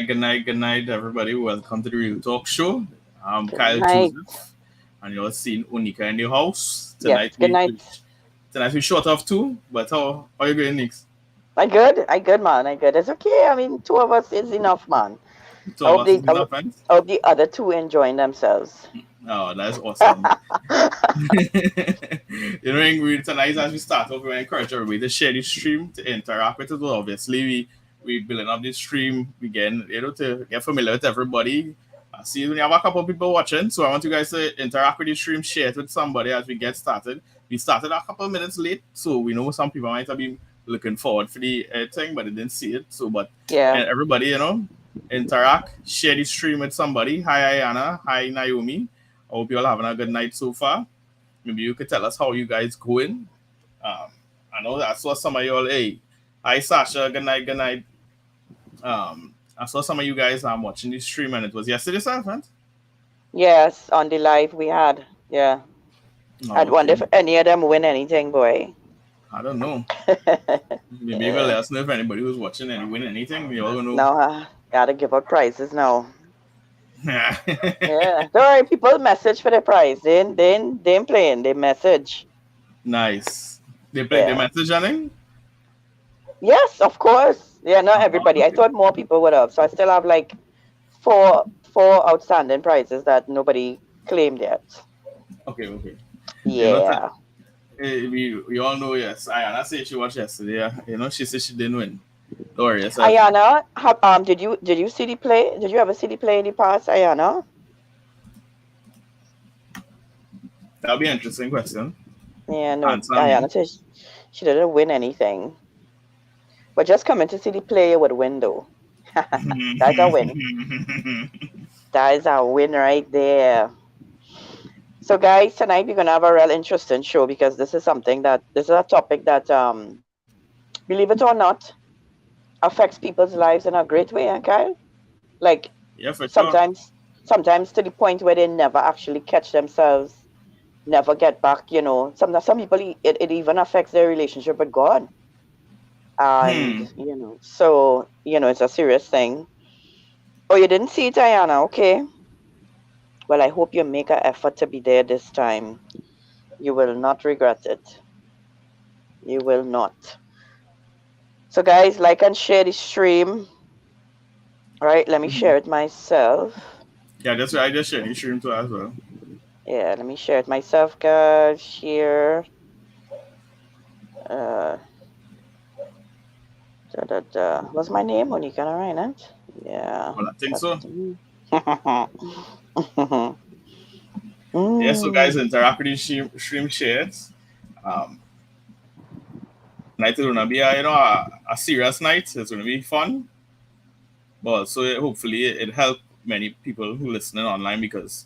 good night, everybody. Welcome to the Real Talk Show. I'm Good Kyle night. Joseph, and you're seeing Unika in the house Yes, tonight. good night. Tonight we short of two, but how you going, Nix? I good. I good, man. I good. It's okay. I mean, two of us is enough, man. Two of us is I enough, hope, friends. I hope the other two enjoying themselves. Oh, that's awesome. Tonight as we start off, we encourage everybody to share the stream, to interact with us. Well, obviously, we building up the stream, we getting to get familiar with everybody. I see we have a couple of people watching, so I want you guys to interact with the stream, share it with somebody as we get started. We started a couple of minutes late, so we know some people might have been looking forward for the thing, but they didn't see it. So, but Yeah. and everybody, interact, share the stream with somebody. Hi, Ayana. Hi, Naomi. I hope you all having a good night so far. Maybe you could tell us how you guys going. Um, I know that I saw some of you all. Hey, hi Sasha. Good night. Good night. I saw some of you guys watching the stream, and it was yesterday, sir, right? Yes, on the live we had. Yeah. Oh, I'd wonder okay. if any of them win anything, boy. I don't know. Maybe you can Yeah. let us know if anybody was watching and win anything. We all gonna know. Now, gotta give out prizes now. Yeah. Yeah. Don't worry, people message for the prize. They ain't playing. They message. Nice. They play the Yeah. message, Janning? Yes, of course. Yeah, not Oh, everybody. I okay. thought more people would have. So I still have like four outstanding prizes that nobody claimed yet. Okay, okay. Yeah. We all know, yes. Ayana said she watched yesterday. Yeah. She said she didn't win. Don't worry yourself. Ayana, did you see the play? Did you ever see the play in the past, Ayana? That'll be an interesting question. Yeah, no, Answer me. Ayana said she didn't win anything. But just coming to see the play you would win though. That's a win. That is a win right there. So guys, tonight we're gonna have a real interesting show because this is a topic that believe it or not, affects people's lives in a great way, okay? Like Yeah, for sure. sometimes sometimes to the point where they never actually catch themselves, never get back, some people it even affects their relationship with God. And Hmm. so it's a serious thing. Oh, you didn't see it, Diana? Okay. Well, I hope you make an effort to be there this time. You will not regret it. You will not. So guys, like and share the stream. All right, let me share it myself. Yeah, that's right. I just shared the stream too as well. Yeah, let me share it myself, guys. Here. Uh, What's my name? Monica Reinhardt? Yeah, Well, I think that's so. me. Yeah, so guys, Mm. interact with the stream shares. Um, Tonight is gonna be a serious night. It's gonna be fun, but also hopefully it help many people who listening online because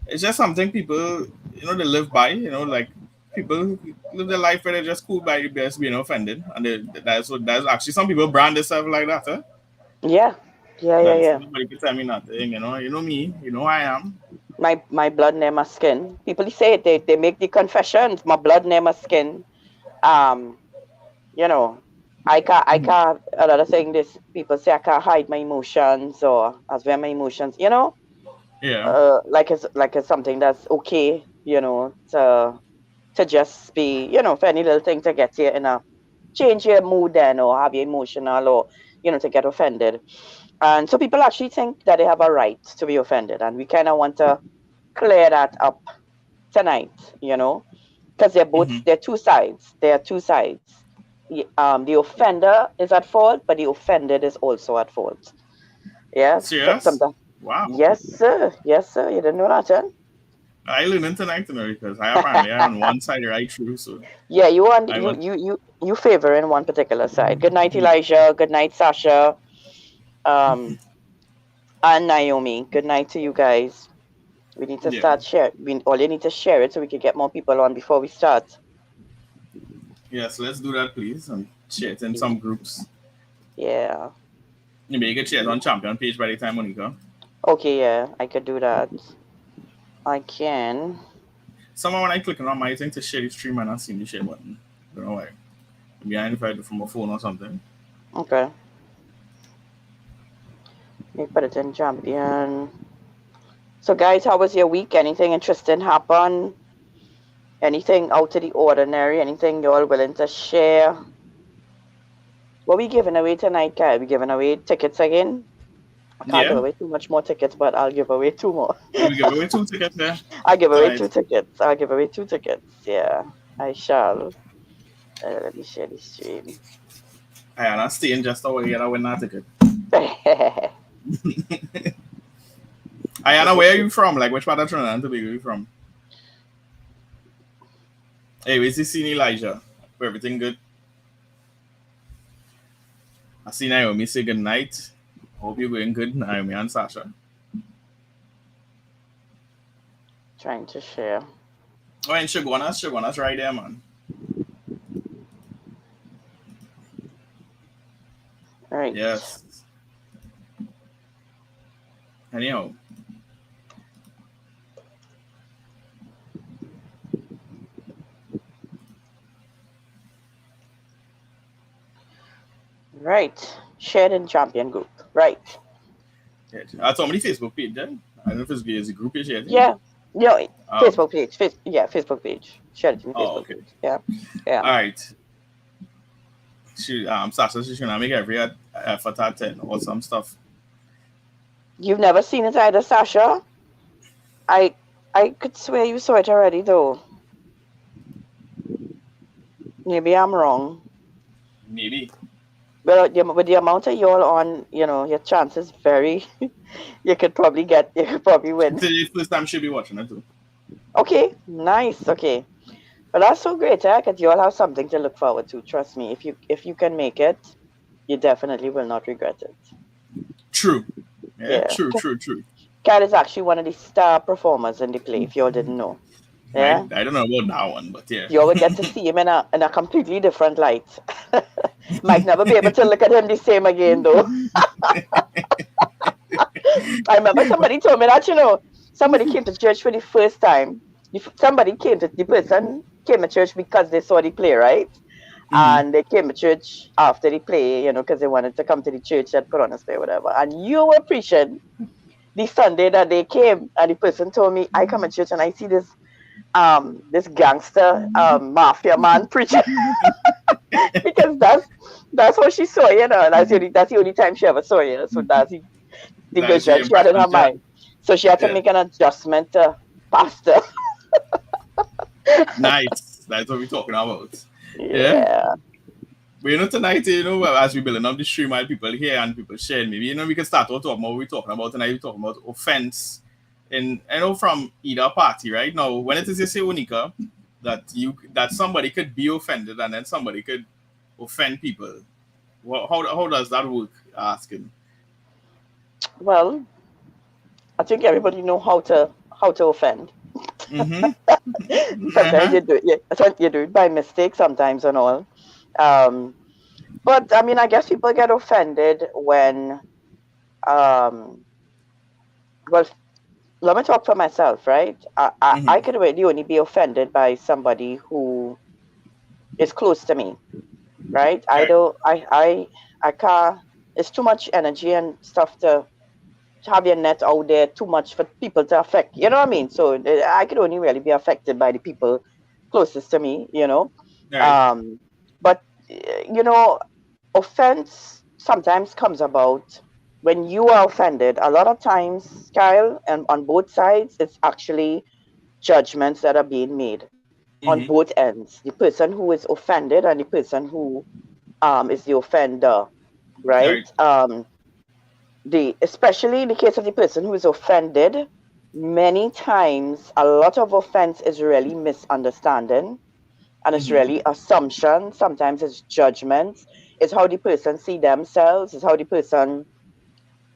it's just something people they live by. Like people live their life where they're just cool by just being offended, and that's actually some people brand themselves like that. Huh? Yeah, yeah, yeah, That's yeah. nobody can tell me nothing. You know me. You know who I am. My blood near my skin. People say it. They make the confessions. My blood near my skin. Um, you know, I can't. Another thing, this people say I can't hide my emotions or as well my emotions. Yeah. Like it's something that's okay. To just be, for any little thing to get you in a change your mood then or have you emotional or to get offended. And so people actually think that they have a right to be offended, and we kind of want to clear that up tonight, because Hmm. they're two sides. There are two sides. The offender is at fault, but the offended is also at fault. Yes, Serious? sometimes. Wow. Yes, sir. You didn't know that, huh? I learning tonight to know because I apparently am on one side right through, so Yeah, you want I you want. you you you favor in one particular side. Good night, Elijah. Good night, Sasha. Um, and Naomi. Good night to you guys. We need to Yeah. start share. We all you need to share it so we can get more people on before we start. Yeah, so let's do that, please, and share it in some groups. Yeah. Maybe you can share it on Champion page by the time, Monica. Okay. Yeah, I could do that. I can. Someone when I click on my thing to share the stream and I see the share button. Don't know why. Maybe I identified it from a phone or something. Okay. You put it in champion. So, guys, how was your week? Anything interesting happen? Anything out of the ordinary? Anything you're willing to share? What we giving away tonight, Kyle? We giving away tickets again? I can't give Yeah. away too much more tickets, but I'll give away two more. We give away 2 tickets there I'll give away two tonight. tickets. I'll give away 2 tickets. Yeah, I shall. Let me share the stream. I am not staying just away and I win that ticket. Ayana, where are you from? Like, which part of Trinidad and Tobago are you from? Hey, where's the scene, Elijah? Everything good? I see Naomi say good night. Hope you're going good, Naomi and Sasha. Trying to share. Oh, and Shiguana's right there, man. All right. Yes. Anyhow. Right. Shared in champion group. Right. That's on the Facebook page then. I don't know if it's a group page yet. Yeah. No, Oh. Facebook page. Facebook page. Share it to me. Oh, Facebook okay. page. Yeah. Yeah. All right. Sasha, she's gonna make every effort at 10 or some stuff. You've never seen it either, Sasha? I could swear you saw it already, though. Maybe I'm wrong. Maybe. Well, with the amount of y'all on, your chances very. You could probably win. It's the first time she'll be watching it too. Okay, nice. Okay, but that's so great, eh? Because you all have something to look forward to. Trust me, if you can make it, you definitely will not regret it. True. Yeah. True. Kat is actually one of the star performers in the play. If you all didn't know, yeah. I don't know about that one, but yeah. You all will get to see him in a completely different light. Might never be able to look at him the same again, though. I remember somebody told me that, somebody came to church for the first time. The person came to church because they saw the play, right? And they came to church after the play, because they wanted to come to the church that put on a play, whatever. And you were preaching the Sunday that they came, and the person told me, I come to church and I see this gangster mafia man preaching. Because that's what she saw, and that's the only time she ever saw, so that's the vision she had in her mind. So she had to make an adjustment to pastor. Nice. That's what we're talking about. Yeah. But tonight, as we building up the stream, while people here and people sharing, maybe we can start out talking about what we're talking about tonight. We're talking about offense, and from either party, right? Now, when it is you say, Onika, that somebody could be offended and then somebody could offend people. How does that work? Asking. Well, I think everybody know how to offend. Mm-hmm. Sometimes you do it by mistake sometimes and all. But I mean, I guess people get offended when well, let me talk for myself, right? I could really only be offended by somebody who is close to me, right? I can't. It's too much energy and stuff to have your net out there, too much for people to affect. You know what I mean? So I could only really be affected by the people closest to me. Right. But offense sometimes comes about when you are offended. A lot of times, Kyle, and on both sides, it's actually judgments that are being made on both ends. The person who is offended and the person who is the offender, right? Especially in the case of the person who is offended, many times a lot of offense is really misunderstanding, and it's really assumption. Sometimes it's judgments. It's how the person see themselves. It's how the person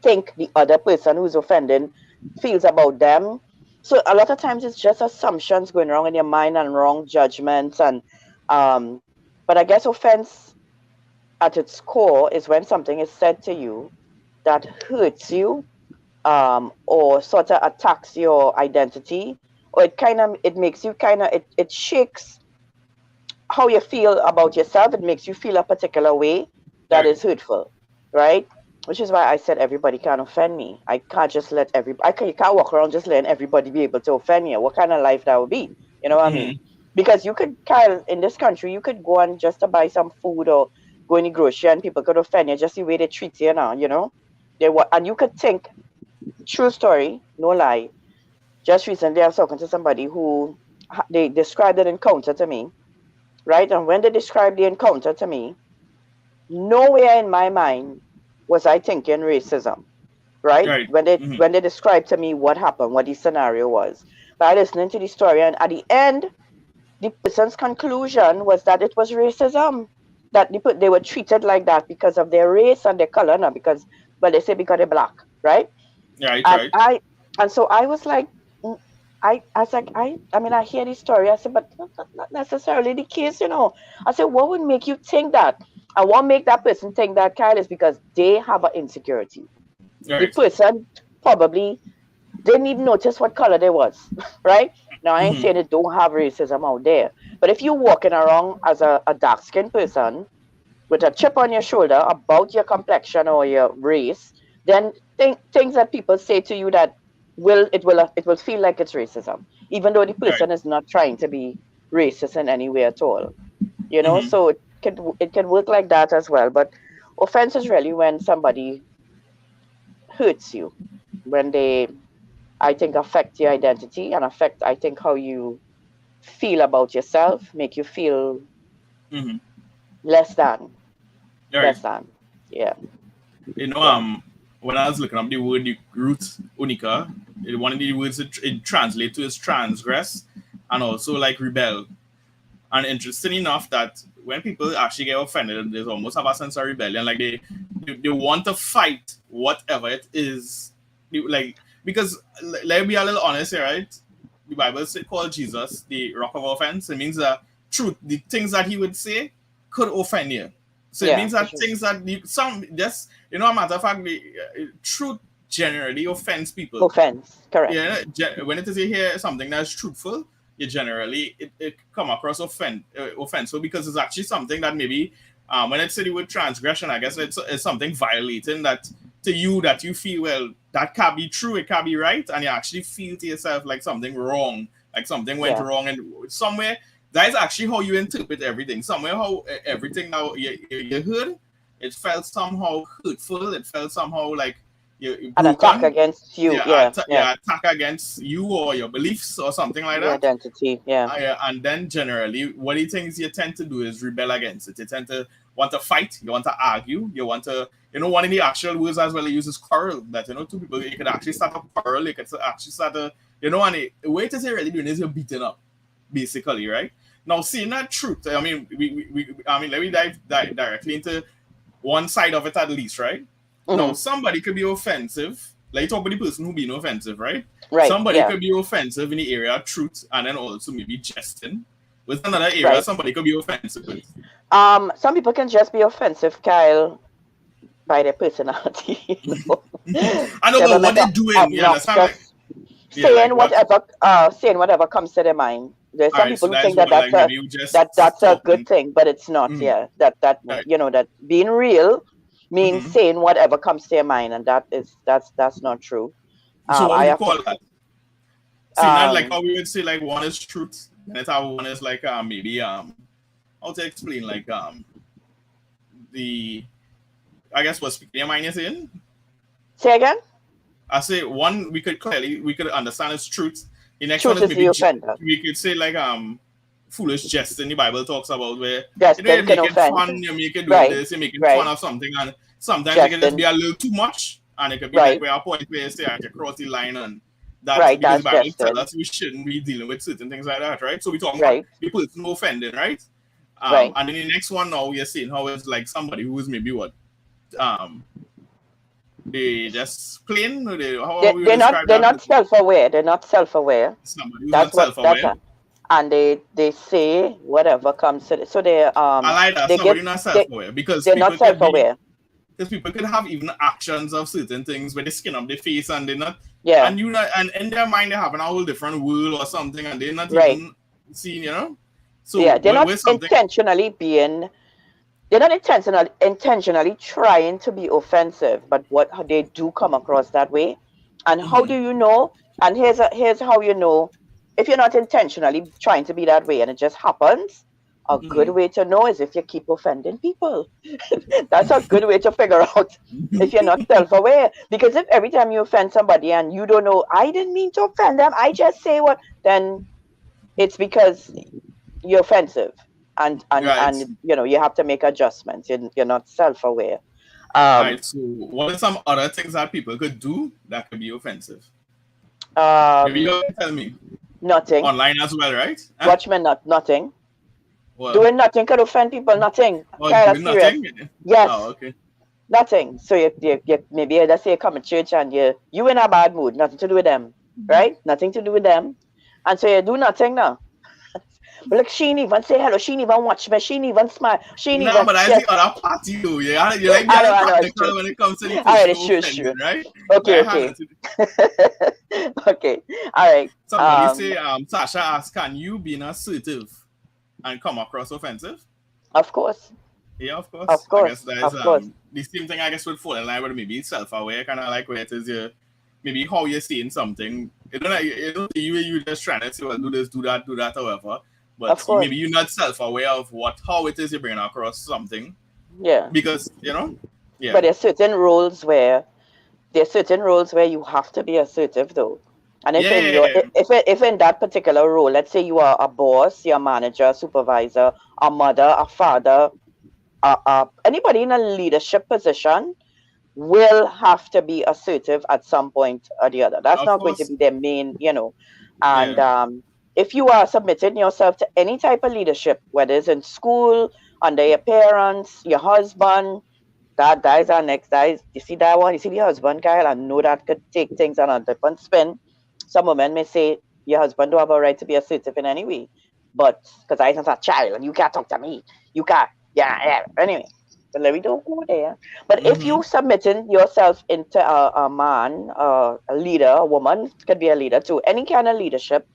think the other person who's offending feels about them. So a lot of times it's just assumptions going wrong in your mind and wrong judgments. And but I guess offense at its core is when something is said to you that hurts you, or sort of attacks your identity, or it makes you it shakes how you feel about yourself. It makes you feel a particular way that is hurtful, right? which is why I said everybody can't offend me. I can't just let you can't walk around just letting everybody be able to offend you. What kind of life that would be? You know what I mean? Mm-hmm. Because you could, Kyle, in this country, you could go and just to buy some food or go in the grocery and people could offend you just the way they treat you now, you know? And you could think, true story, no lie. Just recently I was talking to somebody who they described an encounter to me, right? And when they described the encounter to me, nowhere in my mind was I thinking racism, right? Right. Mm-hmm. When they described to me what happened, what the scenario was. But I listening to the story, and at the end, the person's conclusion was that it was racism. That they were treated like that because of their race and their color, not because, well, they say because they're black, right? Right. And Right. and so I was like, I was like, I mean, I hear this story. I said, but that's not necessarily the case, you know. I said, what would make you think that? And what make that person think that, Kyle, is because they have an insecurity. The Right. person probably didn't even notice what color they was, right? Now, I ain't Mm-hmm. saying they don't have racism out there, but if you're walking around as a dark skinned person with a chip on your shoulder about your complexion or your race, then things that people say to you that it will feel like it's racism, even though the Right. person is not trying to be racist in any way at all. You know, Mm-hmm. so it can work like that as well. But offense is really when somebody hurts you, when they, I think, affect your identity and affect, I think, how you feel about yourself, make you feel Mm-hmm. less than, Right. less than. Yeah, You know, yeah, when I was looking up the word, the root unica, one of the words it translates to is transgress and also like rebel. And interesting enough that when people actually get offended, they almost have a sense of rebellion. Like they want to fight whatever it is. Like, because let me be a little honest here, right? The Bible called Jesus the rock of offense. It means that truth, the things that he would say could offend you. So it yeah, means for that sure. things that some just a matter of fact, truth generally offends people. Offense, correct. Yeah, when it is you hear something that's truthful, you generally it come across offensive because it's actually something that maybe when it's said with transgression, I guess it's something violating that to you that you feel, well, that can't be true, it can't be right, and you actually feel to yourself like something wrong, like something went Yeah, wrong, and somewhere that is actually how you interpret everything. Somewhere how everything now you heard, it felt somehow hurtful, it felt somehow like you an attack broken, against you. yeah, Yeah, yeah, yeah, attack against you or your beliefs or something like your that. identity. Yeah, Yeah, and then generally, what he thinks you tend to do is rebel against it. You tend to want to fight, you want to argue, you want to, one of the actual words as well he uses quarrel. That two people you could actually start a quarrel, you could actually start a, and the way to say really doing is you're beating up, basically, right? Now, seeing that truth, I mean, I mean, let me dive directly into one side of it at least, right? Now, hmm, somebody could be offensive. Like talk about the person who being offensive, right? right. Somebody Yeah, could be offensive in the area of truth and then also maybe jesting. With another area, right. somebody could be offensive with. Some people can just be offensive, Kyle, by their personality. You know, I know, but what temperamental, they're doing, you understand? Like, obnoxious, yeah, like what? saying whatever comes to their mind. There's All some right, people so who that is think that one. Like maybe you just that's a good talking. thing, but it's not. Mm-hmm. Yeah, that Right. that being real means Mm-hmm. saying whatever comes to your mind, and that's not true. So what I would you have to call that? See, not like um how we would say like one is truth, and it's how one is like maybe how to explain like the I guess what speaking your mind you're saying. say again. I say one we could understand as truth. The next one Truth is is the maybe offender. we could say like foolish jest in the Bible talks about where you're Justin can making offend. fun, you're making doing Right, this, you're making fun right. of something, and sometimes it can just be Justin, a little too much, and it could be like right, where a point where you say I can cross the line, and that's right. because the That's Bible tells Justin. us we shouldn't be dealing with certain things like that, right? So we're talking about Right, the person offending, right? right. And then the next one now we are seeing how it's like somebody who is maybe what um they just plain or how we would describe They're that not person. self-aware. They're not self-aware. Somebody who's That's not what that's self-aware. and they say whatever comes to it. So I like that. they give Somebody not they self-aware because they're not self-aware. people could have even actions of certain things where they skin up their face and they're not, Yeah, and you not, and in their mind they're having a whole different world or something and they're not right. even seeing, Yeah, So they're not with something, intentionally being they're not intentionally trying to be offensive, but how they do come across that way. And how do you know? And here's how you know if you're not intentionally trying to be that way and it just happens. A good way to know is if you keep offending people. That's a good way to figure out if you're not self-aware. Because if every time you offend somebody and you don't know, I didn't mean to offend them, I just say what, then it's because you're offensive, Right. and you have to make adjustments. You're not self-aware. Right. So, what are some other things that people could do that could be offensive? Maybe you Um, can tell me Nothing. online as well, right? Huh? Watchmen, nothing. Well, Doing nothing could offend people. Nothing. or Kind of doing serious. nothing. Yes. Oh, okay. Nothing. So you maybe let's say you come to church and you in a bad mood. Nothing to do with them, right? Nothing to do with them, and so you do nothing now. But look, she didn't even say hello. She didn't even watch me. She didn't even smile. She didn't No, even. but that's Yes. the other part you. You like getting I know. It's practical true. when it comes to the All person right. It's who true. It's offended, true. right? Okay. That had Okay. nothing to do. Okay. All right. Somebody say, Sasha asked, can you be assertive and come across offensive? Of course. Yeah, of course. Of I guess course. that is Of course. the same thing. I guess would fall in line with maybe self-aware, kind of like where it is maybe how you're seeing something. You just trying to say, well, do this, do that, however. Of But course. maybe you're not self-aware of how it is you're bringing across something Yeah. because yeah. But there's certain roles where you have to be assertive though. And if in your Yeah. if in that particular role, let's say you are a boss, you're a manager, supervisor, a mother, a father, anybody in a leadership position will have to be assertive at some point or the other. That's Of not going to course. be their main. And Yeah. if you are submitting yourself to any type of leadership, whether it's in school, under your parents, your husband, that is our next. You see that one? You see the husband, Kyle? I know that could take things on a different spin. Some women may say your husband don't have a right to be assertive in any way, but because I am a child and you can't talk to me, you can't. Yeah. Anyway, but let me don't go there. But if Mm-hmm. you submitting yourself into a man, a leader, a woman could be a leader too, any kind of leadership,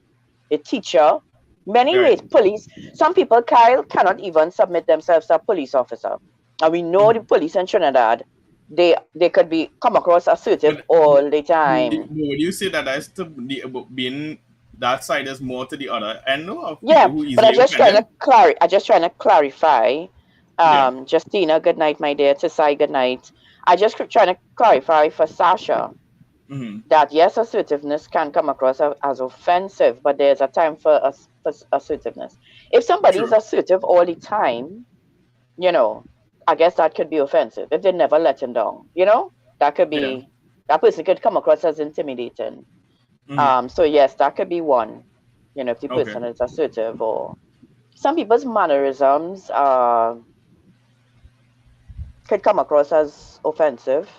a teacher, many Right. ways, police. Some people, Kyle, cannot even submit themselves to a police officer. And we know the Mm-hmm. police in Trinidad, they could be come across assertive all the time. Would you say that that's being that side is more to the other end of Yeah, people who but easily offended? I just trying to clarify. Yeah. Justina, good night, my dear. Tisai, good night. I just trying to clarify for Sasha Mm-hmm. that yes, assertiveness can come across as offensive, but there's a time for assertiveness. If somebody is True. assertive all the time, you know, I guess that could be offensive. If they never let him down, that could Yeah. be that person could come across as intimidating. Mm-hmm. So yes, that could be one. If the Okay. person is assertive, or some people's mannerisms could come across as offensive.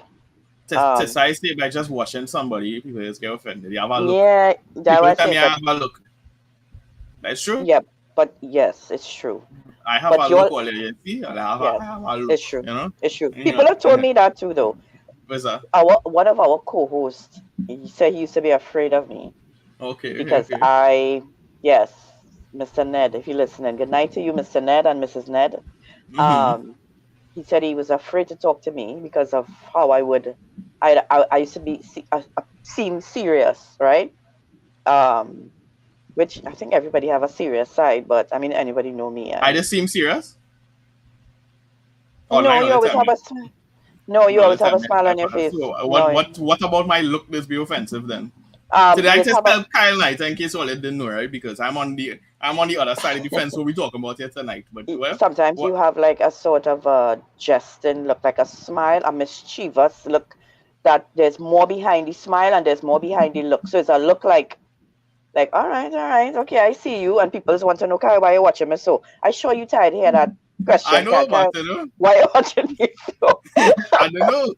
To Um, say by just watching somebody, people just get offended. You have a look. yeah, that People was tell me it. I But have a look. That's true. yeah, but yes, it's true. I have But a look you're already. You see, Yes, I have a look. it's true. You know. It's true. Yeah. People have told me that too, though. What's that? Our One of our co-hosts, he said he used to be afraid of me Okay. because Okay. yes, Mr. Ned, if you're listening, good night to you, Mr. Ned and Mrs. Ned. Mm-hmm. Um, he said he was afraid to talk to me because of how I used to seem serious, right? Um, which I think everybody have a serious side, but I mean, anybody know me? I just seem serious. No, Online all you the always time. have a no, you All the always have a time. smile on your face. So No, what about my look? This be offensive then? Today I you just have a tell Kyle Knight in case all you didn't know, right? Because I'm on the other side of the fence. What we talking about here tonight? But well, sometimes you what? have like a sort of a jesting look, like a smile, a mischievous look, that there's more behind the smile and there's more behind the look. So it's a look like all right, okay, I see you, and people just want to know, Kyle, why you watching me so? I sure you tired to hear that I question, know, but Kyle, why you watching me so? I don't know.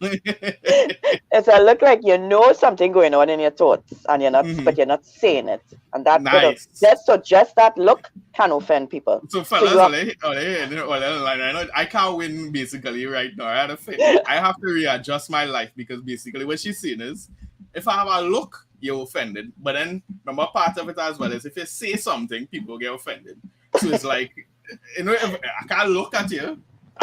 It's a look like you know something going on in your thoughts, and Mhm. but you're not saying it, and that could have Nice. just that look can offend people. So So you fellas, have I know I can't win basically right now. I have to readjust my life because basically what she's saying is if I have a look, you're offended. But then remember part of it as well is if you say something, people get offended. So it's like if I can't look at you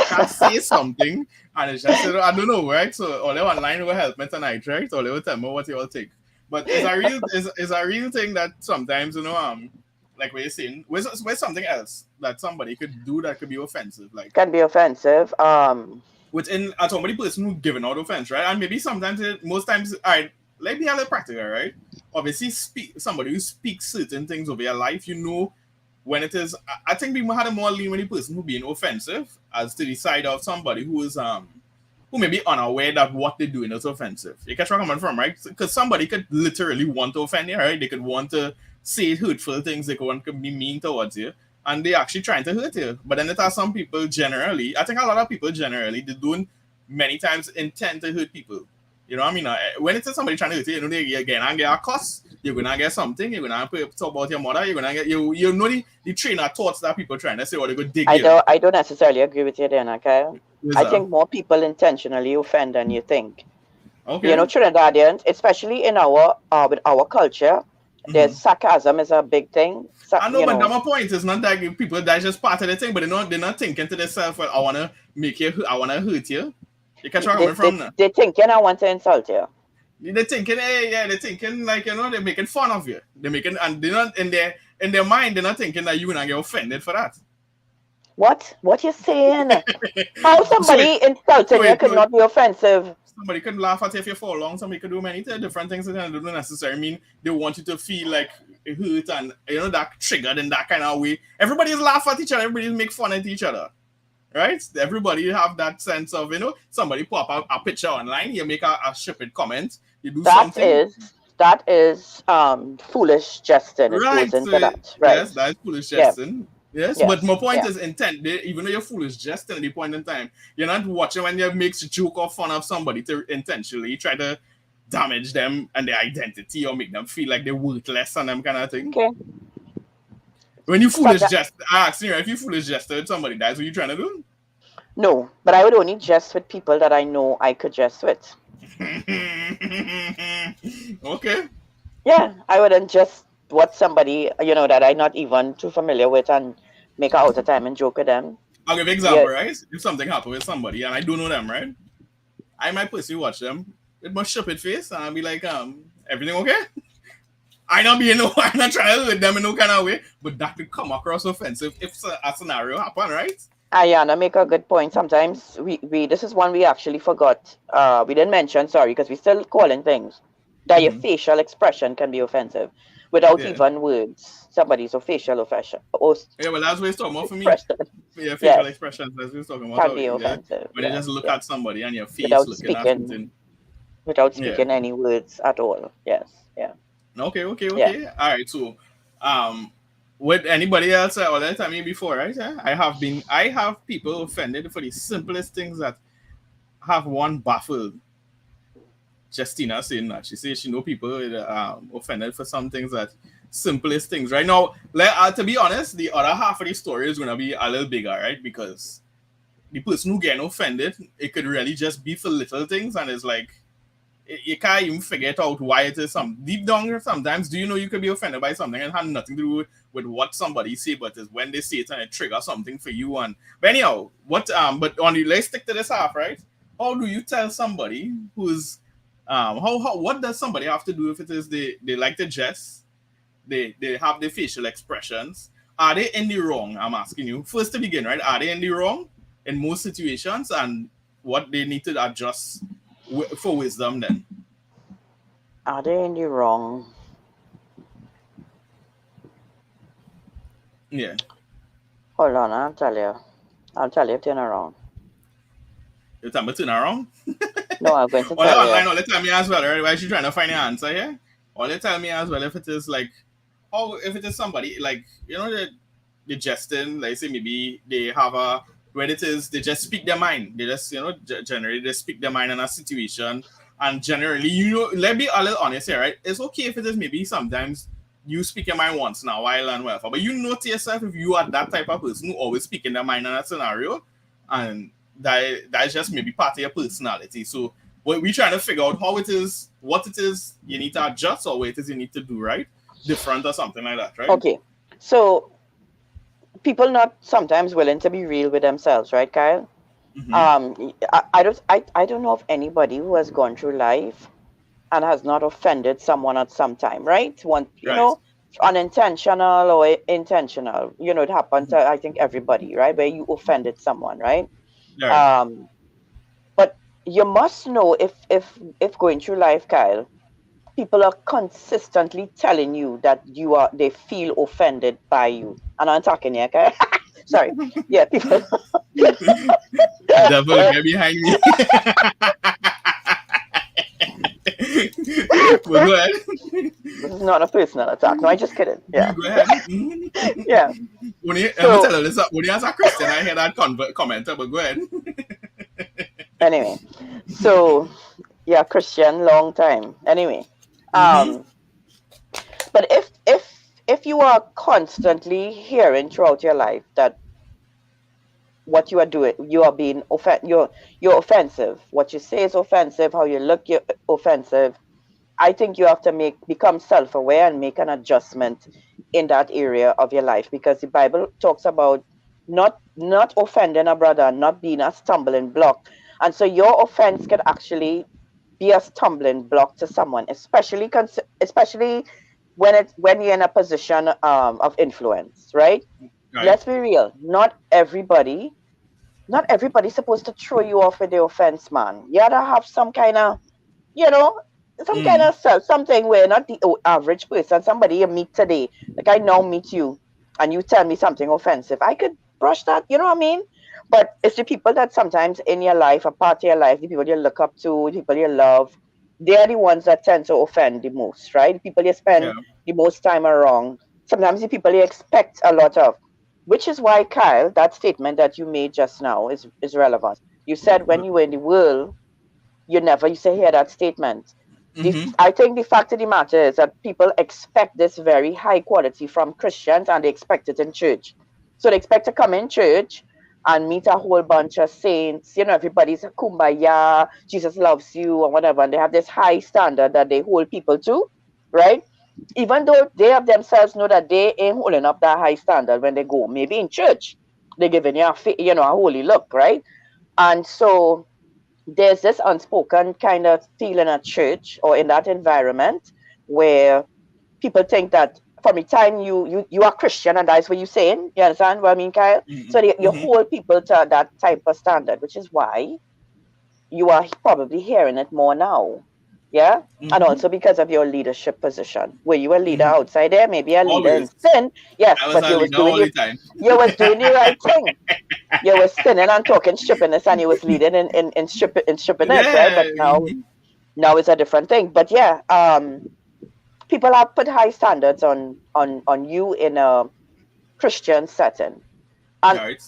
can't say something, and it's just I don't know, right? So all they online will help me tonight, right? Or they will tell me what you all think. But it's a real is a real thing that sometimes like what you're saying, where's something else that somebody could do that could be offensive, like Can be offensive. within somebody person who giving out offense, right? And maybe sometimes most times, all right, let me have it practical, right? Obviously, somebody who speaks certain things over your life, when it is. I think we had a more lenient person who being offensive as to the side of somebody who is who may be unaware that what they're doing is offensive. You catch where I'm coming from, right? Because somebody could literally want to offend you, right? They could want to say hurtful things. They could want to be mean towards you, and they actually trying to hurt you. But then there are some people generally. I think a lot of people generally they don't many times intend to hurt people. You know what I mean? When it's somebody trying to hurt you, you're gonna get a cuss, you're gonna get something, you're gonna talk about your mother, you're gonna get the train of thoughts that people trying to say, or they go dig you. I don't necessarily agree with you then, okay? I think more people intentionally offend than you think. Okay. You know, Trinidadians, especially in our with our culture, there's sarcasm is a big thing. I know, but my point is not that people that's just part of the thing, but they're not thinking to themselves, well, I wanna hurt you. You catch where I'm coming from now? They're thinking I want to insult you. They're thinking, they're thinking like they're making fun of you. They're making, and they're not in their mind, they're not thinking that you're gonna get offended for that. What you saying? How somebody insulting you could not be offensive? Somebody could laugh at you if you fall long. Somebody could do many different things that don't necessarily mean they want you to feel like hurt and that triggered in that kind of way. Everybody's laugh at each other. Everybody's make fun at each other. Right? Everybody have that sense of, somebody pop up a picture online, you make a stupid comment, you do something. That is foolish jesting. Right. It goes into that. Right. Yes, that is foolish jesting. Yes. But my point is intent. Even though you're foolish jesting at the point in time, you're not watching when you make joke or fun of somebody to intentionally try to damage them and their identity or make them feel like they're worthless and them kind of thing. Okay. When you foolish jest, I ask you, if you foolish jest with somebody, that's what you're trying to do? No, but I would only jest with people that I know I could jest with. Okay. Yeah, I wouldn't just watch somebody, that I'm not even too familiar with and make out of time and joke with them. I'll give an example, right? If something happened with somebody and I don't know them, right? I might personally watch them with my stupid face and I'll be like, everything okay? I'm not trying to hurt them in no kind of way, but that could come across offensive if a scenario happen, right? Ayana make a good point. Sometimes we this is one we actually forgot. We didn't mention, sorry, because we still calling things. That your facial expression can be offensive without even words. Somebody's facial expression. Yeah, well, that's what it's talking about for me. Yeah, facial expressions, that's what it's talking about. Can be offensive. When you just look at somebody and your face without looking speaking, at something. Without speaking any words at all. Yes, yeah. Okay. Yeah. All right, so with anybody else or that I mean before, right? I have people offended for the simplest things that have one baffled. Justina saying that she says she know people offended for some things that simplest things. Right now, to be honest, the other half of the story is gonna be a little bigger, right? Because the person who getting offended, it could really just be for little things, and it's like you can't even figure it out why it is some deep down. Sometimes, do you know you could be offended by something and have nothing to do with what somebody say, but it's when they say it and it triggers something for you. And but anyhow, but let's stick to this half, right? How do you tell somebody who's what does somebody have to do if it is they like to jest, they have the facial expressions? Are they in the wrong? I'm asking you first to begin, right? Are they in the wrong in most situations, and what they need to adjust for wisdom then? Are they in the wrong? Yeah. Hold on, I'll tell you if they're not wrong. You're talking about turn around? No, I'm going to tell you. No, let tell me as well, right? Why is she trying to find an answer here? Or let tell me as well if it is like, if it is somebody like, the jesting, like say maybe they have when it is, they just speak their mind. They just, generally they speak their mind in a situation. And generally, let me be a little honest here, right? It's okay if it is maybe sometimes you speak your mind once in a while and whatever. But you know to yourself if you are that type of person who always speak in their mind in a scenario, and that's just maybe part of your personality. So what we're trying to figure out what it is you need to adjust or what it is you need to do, right? Different or something like that, right? Okay. So people not sometimes willing to be real with themselves, right, Kyle? I don't know of anybody who has gone through life and has not offended someone at some time, right? One, Right. unintentional or intentional. It happened to, I think, everybody, right? Where you offended someone, right? Right. Um, but you must know if going through life, Kyle, people are consistently telling you that they feel offended by you. And I'm talking here, Kyle. Sorry. Yeah, people. Devil, get behind me. Well, go ahead. This is not a personal attack. No, I just kidding. You Yeah. go ahead. Mhm. Yeah. When you, I'm gonna So tell you this. When you ask a Christian, I hear that comment, but go ahead. anyway, so yeah, Christian, long time. Anyway, Mm-hmm. um, but if you are constantly hearing throughout your life that what you are doing, you are being you're offensive. What you say is offensive. How you look, you're offensive. I think you have to become self-aware and make an adjustment in that area of your life, because the Bible talks about not offending a brother, not being a stumbling block. And so your offense can actually be a stumbling block to someone, especially when you're in a position of influence, right? Right. Let's be real. Not everybody's supposed to throw you off with the offense, man. You gotta have some kind of, you know, some kind Mm. of something where not the average person, somebody you meet today, like I now meet you, and you tell me something offensive, I could brush that, you know what I mean? But it's the people that sometimes in your life, a part of your life, the people you look up to, the people you love, they're the ones that tend to offend the most, right? The people you Yeah. spend the most time around, sometimes the people you expect a lot of. Which is why, Kyle, that statement that you made just now is relevant. You said when you were in the world, you used to hear that statement. Mm-hmm. I think the fact of the matter is that people expect this very high quality from Christians, and they expect it in church. So they expect to come in church and meet a whole bunch of saints. Everybody's a kumbaya, Jesus loves you, or whatever. And they have this high standard that they hold people to, right? Even though they have themselves know that they ain't holding up that high standard when they go. Maybe in church, they're giving you a holy look, right? And so there's this unspoken kind of feeling at church or in that environment where people think that from the time you are Christian, and that's what you're saying. You understand what I mean, Kyle? So you Mm-hmm. hold people to that type of standard, which is why you are probably hearing it more now. Yeah. And Mm-hmm. also because of your leadership position. Were you a leader Mm-hmm. outside there? Maybe a leader in Always. sin. Yes, I was but a leader all the time. you was doing the right thing. You was sinning and talking stupidness, and you was leading in stupidness, right? Yeah. But now it's a different thing. But yeah, people have put high standards on you in a Christian setting, and Right.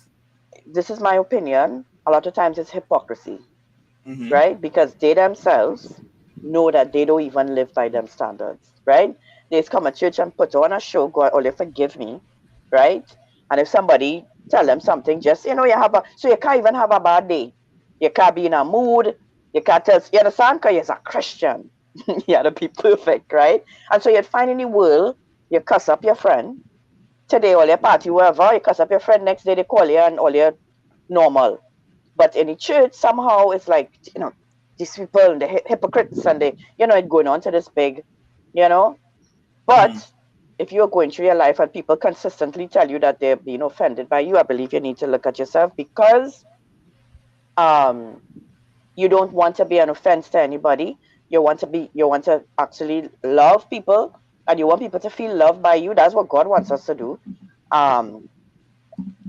this is my opinion. A lot of times it's hypocrisy, Mm-hmm. right? Because they themselves know that they don't even live by them standards, right? They just come to church and put on a show, God, oh, they forgive me, right? And if somebody tell them something, just so you can't even have a bad day. You can't be in a mood. You can't tell, you understand? Because you're a Christian. You gotta be perfect, right? And so you'd find in the world, you cuss up your friend. Today, all your party, whoever, you cuss up your friend, next day they call you and all you're normal. But in the church, somehow it's like, these people, the hypocrites, and it going on to this big, you know. Mm-hmm. But if you're going through your life and people consistently tell you that they're being offended by you, I believe you need to look at yourself, because um, you don't want to be an offense to anybody. You want to actually love people, and you want people to feel loved by you. That's what God wants us to do. Um,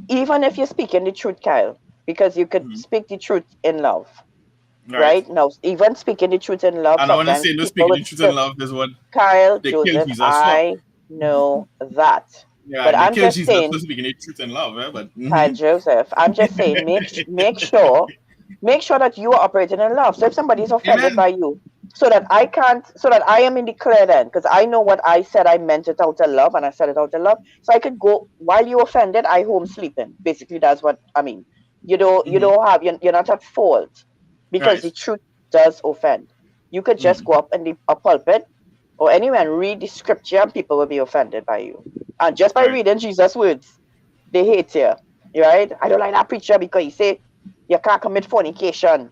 Even if you're speaking the truth, Kyle, because you could Mm-hmm. speak the truth in love, Right. right? Now, even speaking the truth in love, And I want to sometimes say, no people speaking would the truth in still, love is what Kyle, they killed Joseph, Jesus for. I know that. Yeah, But they I'm killed just Jesus for saying, speaking the truth in love, but Kyle mm-hmm. Joseph, I'm just saying, make sure that you are operating in love. So if somebody is offended Amen. by you, so that I am in the clear then, because I know what I said, I meant it out of love, and I said it out of love. So I could go while you offended, I home sleeping. Basically, that's what I mean. You Mm-hmm. don't have you're not at fault, because Right. the truth does offend. You could just Mm. go up in a pulpit or anywhere and read the scripture, and people will be offended by you. And just by Right. reading Jesus' words, they hate you. Right? I don't like that preacher because he say You can't commit fornication.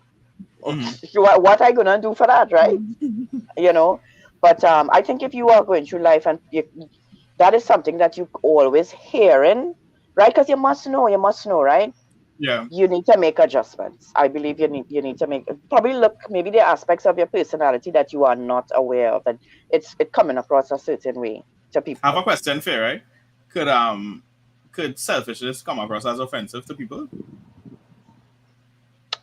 Mm-hmm. What are you gonna do for that, right? You know. But I think if you are going through life and that is something that you always hearing, right? Because you must know, right? Yeah. You need to make adjustments. I believe you need to make probably look maybe the aspects of your personality that you are not aware of, and it coming across a certain way to I have a people. question for you, right? Could selfishness come across as offensive to people?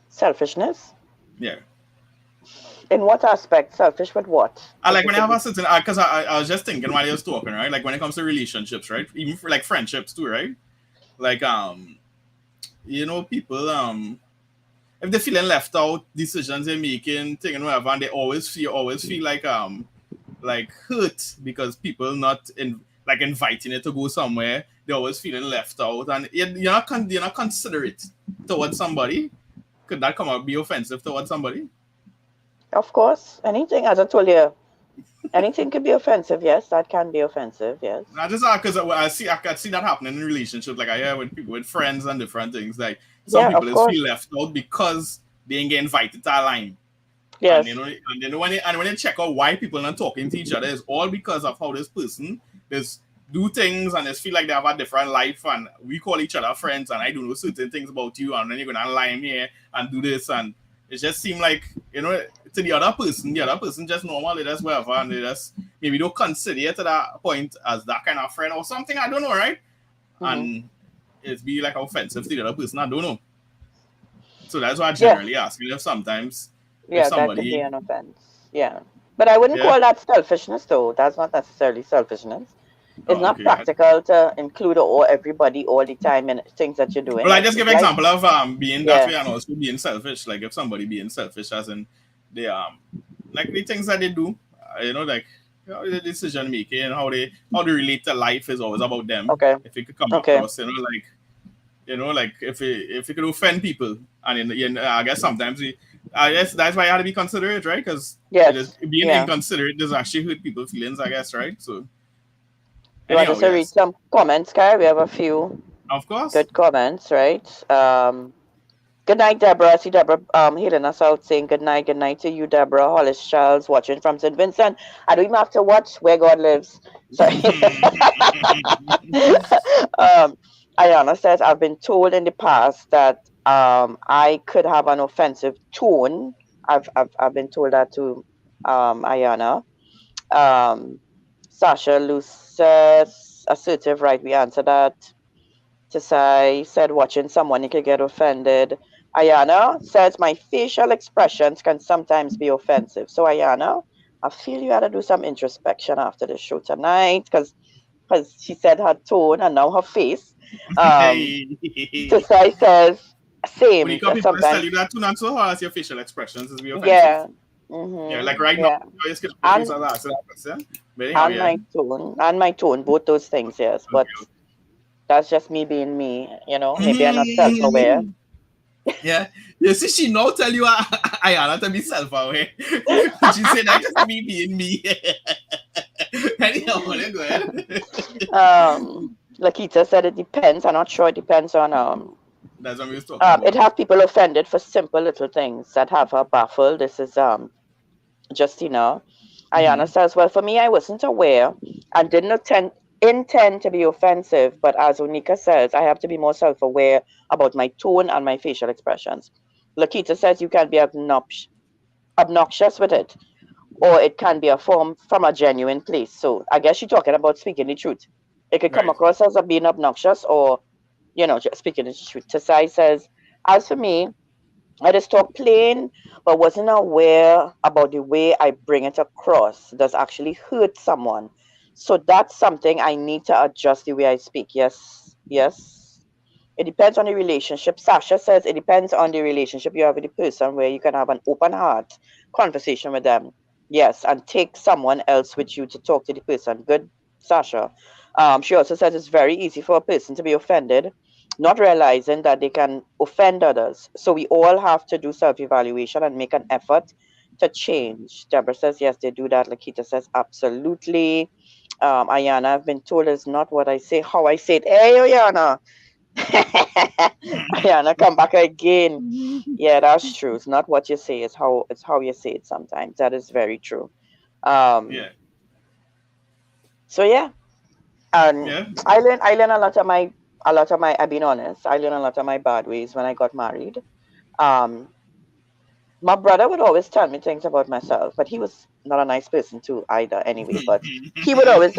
Selfishness. Yeah. In what aspect? Selfish with what? I If like you when I have could. a certain because I was just thinking while you was talking, right? Like when it comes to relationships, right? Even for like friendships too, right? Like people if they're feeling left out, decisions they're making, thing and whatever, and they always feel like hurt because people not like inviting you to go somewhere. They're always feeling left out, and you're not considerate towards somebody. Could that come out be offensive towards somebody? Of course, anything, as I told you, anything could be offensive. Yes, that can be offensive. Yes. I just because I can see that happening in relationships. Like I hear with people with friends and different things. Like some Yeah, people of just feel course. left out because they ain't get invited to a line. And Yes. and then when you check out why people are not talking to each other, it's all because of how this person just do things and just feel like they have a different life, and we call each other friends, and I don't know certain things about you, and then you're gonna lie here and do this, and it just seem like to the other person just normal, they just whatever, and they just maybe don't consider it to that point as that kind of friend or something. I don't know, right? Hmm. And it's be like offensive to the other person. I don't know. So that's why I Yes. generally ask if sometimes if Yeah, that could be somebody an offense. Yeah. But I wouldn't yeah. call that selfishness, though. That's not necessarily selfishness. It's Oh, not okay. practical to include all everybody all the time in things that you're doing. Well, I Like just give life. example of being that Yeah. way and also being selfish. Like if somebody being selfish, as in they like the things that they do, like the decision making and how they relate to life is always about them. Okay. If it could come Okay. across, like if it could offend people, and I guess sometimes I guess that's why you have to be considerate, right? Because it is Yes. being Yeah. inconsiderate does actually hurt people's feelings, I guess, right? So You want us anyhow, to read yes, some comments, Kai? We have a few of course. good comments, right? Good night, Deborah. I see Deborah healing us out saying good night to you, Deborah. Hollis Charles watching from St. Vincent. I don't even have to watch Where God Lives. Sorry. um, Ayana says, I've been told in the past that I could have an offensive tone. I've been told that to Ayana. Um, Sasha Lucis, assertive, right? We answered that. Tasai said, watching someone, you could get offended. Ayana says, my facial expressions can sometimes be offensive. So, Ayana, I feel you had to do some introspection after the show tonight because she said her tone and now her face. Um, Hey. Tasai says, When you same. come, people tell Sometimes, you that too, not so hard as your facial expressions is be offensive. yeah. Yeah, like right now, Yeah. you just get up your face And and ask that question. But anyhow, and yeah. my tone, both those things, yes. But Okay. that's just me being me. Maybe I'm not self-aware. Mhm. Yeah. You see, she now tell you I am not to be self-aware. She said that just me being me. Anyhow, go ahead. Lakita said it depends. I'm not sure it depends on That's what we was talking it about. have people offended for simple little things that have her baffled. This is Justina. Ayana Mm-hmm. says, well, for me, I wasn't aware and didn't intend to be offensive, but as Unika says, I have to be more self-aware about my tone and my facial expressions. Lakita says you can be obnoxious with it, or it can be a form from a genuine place. So I guess you're talking about speaking the truth. It could come Right. across as a being obnoxious or, just speaking the truth. Tasai says, as for me, I just talk plain, but wasn't aware about the way I bring it across does actually hurt someone. So that's something I need to adjust the way I speak. Yes, yes. It depends on the relationship. Sasha says it depends on the relationship you have with the person where you can have an open heart conversation with them. Yes, and take someone else with you to talk to the person. Good, Sasha. She also says it's very easy for a person to be offended, not realizing that they can offend others. So we all have to do self-evaluation and make an effort to change. Deborah says yes, they do that. Lakita says absolutely. Ayana, I've been told it's not what I say, how I say it. Hey, Ayana. Ayana, come back again. Yeah, that's true. It's not what you say, it's how you say it sometimes. That is very true. Um, Yeah, so yeah. And yeah. I learned a lot of my I've been honest, I learned a lot of my bad ways when I got married. Um, my brother would always tell me things about myself, but he was not a nice person too either anyway. But he would always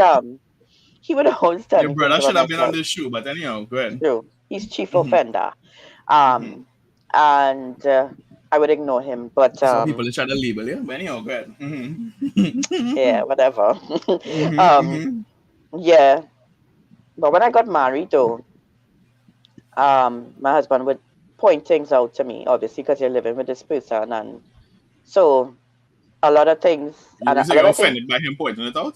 he would always tell Your me things brother about should have been on myself. this show, but anyhow, go ahead. True. He's chief Mm-hmm. offender. Mm-hmm. Um, and I would ignore him. But Some people they try to label you, but anyhow, go ahead. yeah, Mm-hmm. whatever. um, Mm-hmm. yeah. But when I got married, though, my husband would point things out to me, obviously, because you're living with this person, and so a lot of things, and You a say lot you're of things. offended by him pointing it out?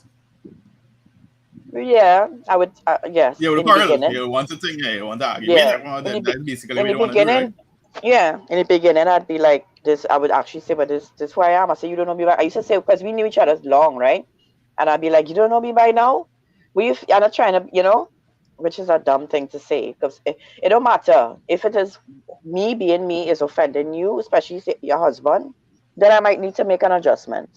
Yeah, I would. Yes, Yeah, with a in the quarrel. beginning. You want to think, yeah, you want to argue. Yeah, Well, in the that's basically in what the you want to do, right? beginning. Yeah, in the beginning, I'd be like this. I would actually say, "But this who I am." I say, "You don't know me by." I used to say because we knew each other long, right? And I'd be like, "You don't know me by now." I'm not trying to, which is a dumb thing to say because it don't matter if it is me being me is offending you, especially say your husband. Then I might need to make an adjustment,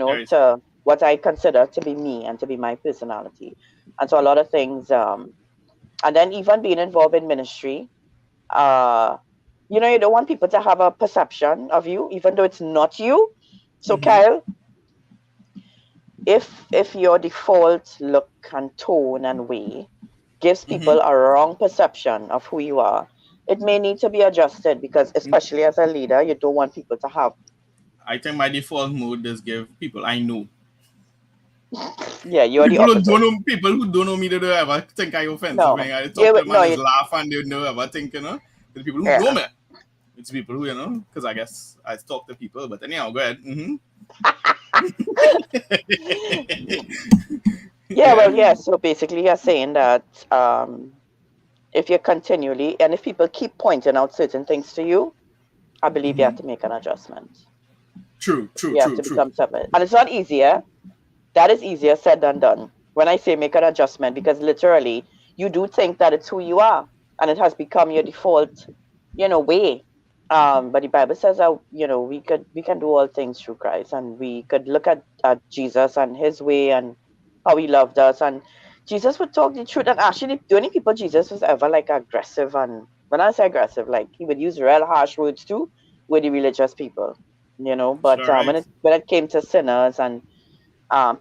There is. to what I consider to be me and to be my personality. And so a lot of things, and then even being involved in ministry, uh, you don't want people to have a perception of you, even though it's not you. So Mm-hmm. Kyle, if your default look and tone and way gives Mm-hmm. people a wrong perception of who you are, it may need to be adjusted because, especially as a leader, you don't want people to have. I think my default mode is give people I know. Yeah, you're the People who opposite. don't know people who don't know me, they don't ever think I offensive. No, When I you talk to them no, and just you laugh and they don't ever think, The people who know yeah. me. It's people who, because I guess I talk to people, but anyhow, go ahead. Mm-hmm. Yeah, Yeah. well, yeah. So basically, you're saying that if you're continually and if people keep pointing out certain things to you, I believe you Mm-hmm. have to make an adjustment. True, true, You have true, to true. become separate, and it's not easier. That is easier said than done. When I say make an adjustment, because literally you do think that it's who you are, and it has become your default, way. But the Bible says that we can do all things through Christ, and we could look at Jesus and His way and how He loved us, and Jesus would talk the truth. And actually, the only people Jesus was ever like aggressive, and when I say aggressive, like he would use real harsh words too, were the religious people, But Sure, when right. it came to sinners and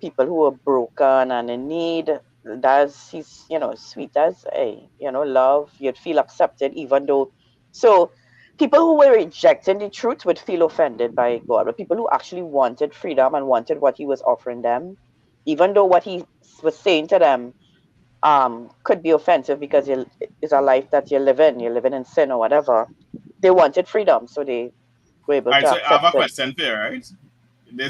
people who are broken and in need, that's he's sweet as a love. You'd feel accepted even though. So people who were rejecting the truth would feel offended by God, but people who actually wanted freedom and wanted what He was offering them, even though what He was saying to them could be offensive because it's a life that you're living in sin or whatever. They wanted freedom, so they were able All right, to so I have accept a it. question for you, right?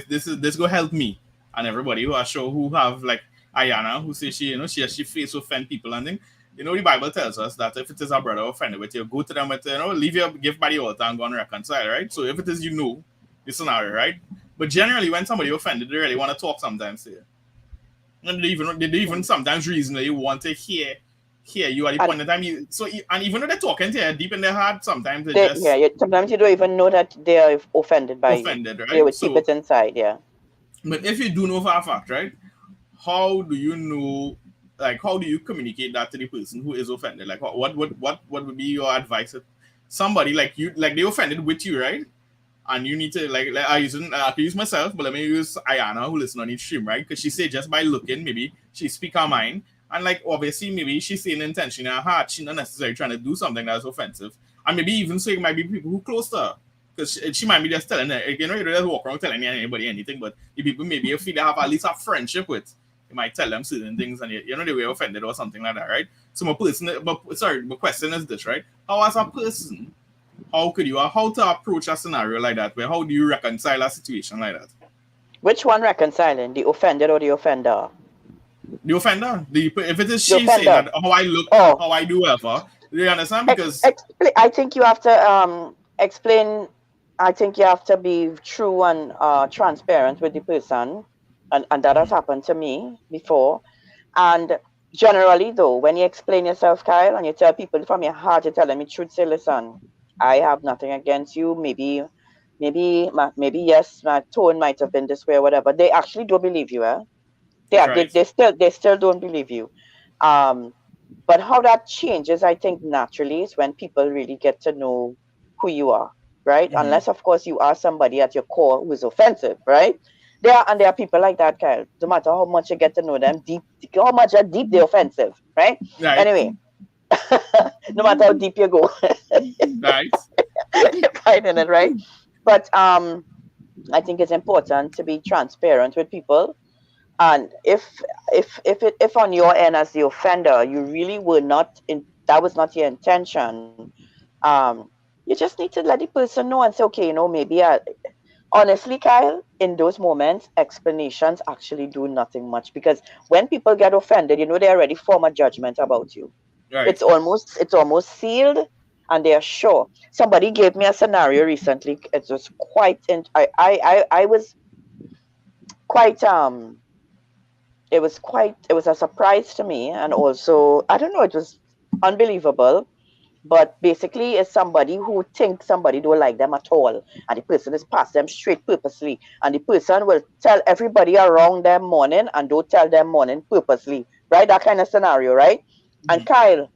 This go help me and everybody who are sure who have like Ayana who say she face offend people and thing. The Bible tells us that if it is a brother offended with you, go to them with leave your gift by the altar and go and reconcile, right? So if it is the scenario, right? But generally when somebody offended, they really want to talk sometimes to you. And they even sometimes reasonably want to hear you at the And point in time and even though they're talking to you deep in their heart, sometimes they just sometimes you don't even know that they are offended by you. offended, They right? would keep So it inside. Yeah. but if you do know for a fact, right? How do you know? Like, how do you communicate that to the person who is offended? Like, what would be your advice? If somebody like you, like they offended with you, right? And you need to I can use myself, but let me use Ayana who listen on each stream, right? Because she said just by looking, maybe she speak her mind, and like obviously maybe she's saying intention in her heart. She's not necessarily trying to do something that's offensive, and maybe even so it might be people who close to her. Because she might be just telling her, you don't just walk around telling anybody anything, but the people maybe you feel they have at least a friendship with, you might tell them certain things and they were offended or something like that, right? So my question is this, right? How as a person, how to approach a scenario like that? Where how do you reconcile a situation like that? Which one reconciling, the offended or the offender? The offender, if it is The she saying offender. that how I look, Oh, how I do whatever, do you understand? Because I think you have to explain. I think you have to be true and transparent with the person, and that has happened to me before. And generally though, when you explain yourself, Kyle, and you tell people from your heart, you tell them the truth, say, listen, I have nothing against you. Maybe yes, my tone might have been this way or whatever. They actually don't believe you, eh? That's They right. they still don't believe you. Um, but how that changes, I think, naturally is when people really get to know who you are, right? Mm-hmm. Unless, of course, you are somebody at your core who is offensive, right? There are people like that, Kyle. No matter how much you get to know them, deep, how much are deep they're offensive, right? Right. Anyway, no matter how deep you go, Right. you're finding it, right? But I think it's important to be transparent with people. And if on your end as the offender, you really were not in, that was not your intention, um, you just need to let the person know and say, okay, maybe honestly, Kyle, in those moments, explanations actually do nothing much because when people get offended, they already form a judgment about you. Right. It's almost sealed, and they are sure. Somebody gave me a scenario recently. It was quite. I was quite it was a surprise to me, and also I don't know, it was unbelievable. But basically it's somebody who thinks somebody don't like them at all, and the person is past them straight purposely, and the person will tell everybody around them morning and don't tell them morning purposely, right? That kind of scenario, right? And Mm-hmm. Kyle,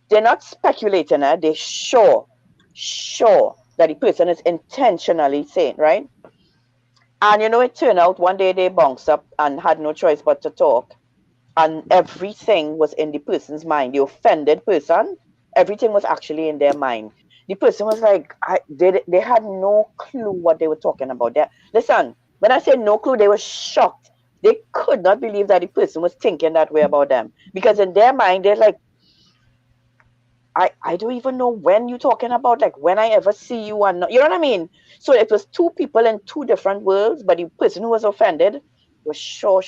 they're not speculating, they're sure that the person is intentionally saying, right? And it turned out one day they bounced up and had no choice but to talk, and everything was in the person's mind. The offended person, everything was actually in their mind. The person was like, they had no clue what they were talking about. Listen, when I say no clue, they were shocked. They could not believe that the person was thinking that way about them, because in their mind they're like, I don't even know when you're talking about, like when I ever see you and not, you know what I mean? So it was two people in two different worlds, but the person who was offended was sure.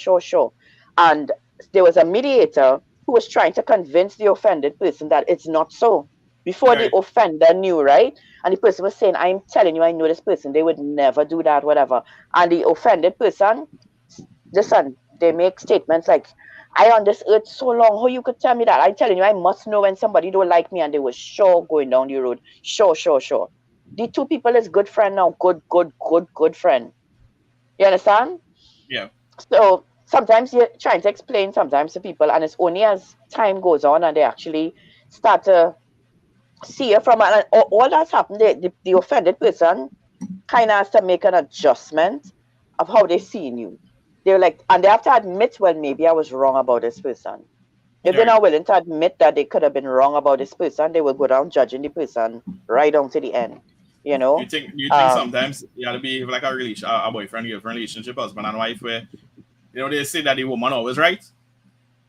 And there was a mediator who was trying to convince the offended person that it's not so. Before the Right. offender knew, right? And the person was saying, I'm telling you, I know this person, they would never do that, whatever. And the offended person, listen, they make statements like, I on this earth so long, how you could tell me that? I'm telling you, I must know when somebody don't like me, and they were sure going down the road. Sure. The two people is good friend now. Good friend. You understand? Yeah. So sometimes you're trying to explain sometimes to people, and it's only as time goes on and they actually start to see it from, and all that's happened, the offended person kind of has to make an adjustment of how they seeing you. They're like, and they have to admit, well, maybe I was wrong about this person. If they're Right. not willing to admit that they could have been wrong about this person, they will go down judging the person right down to the end. You know, Do you think um, sometimes you gotta be like a boyfriend girlfriend relationship, husband and wife, where they say that the woman always right,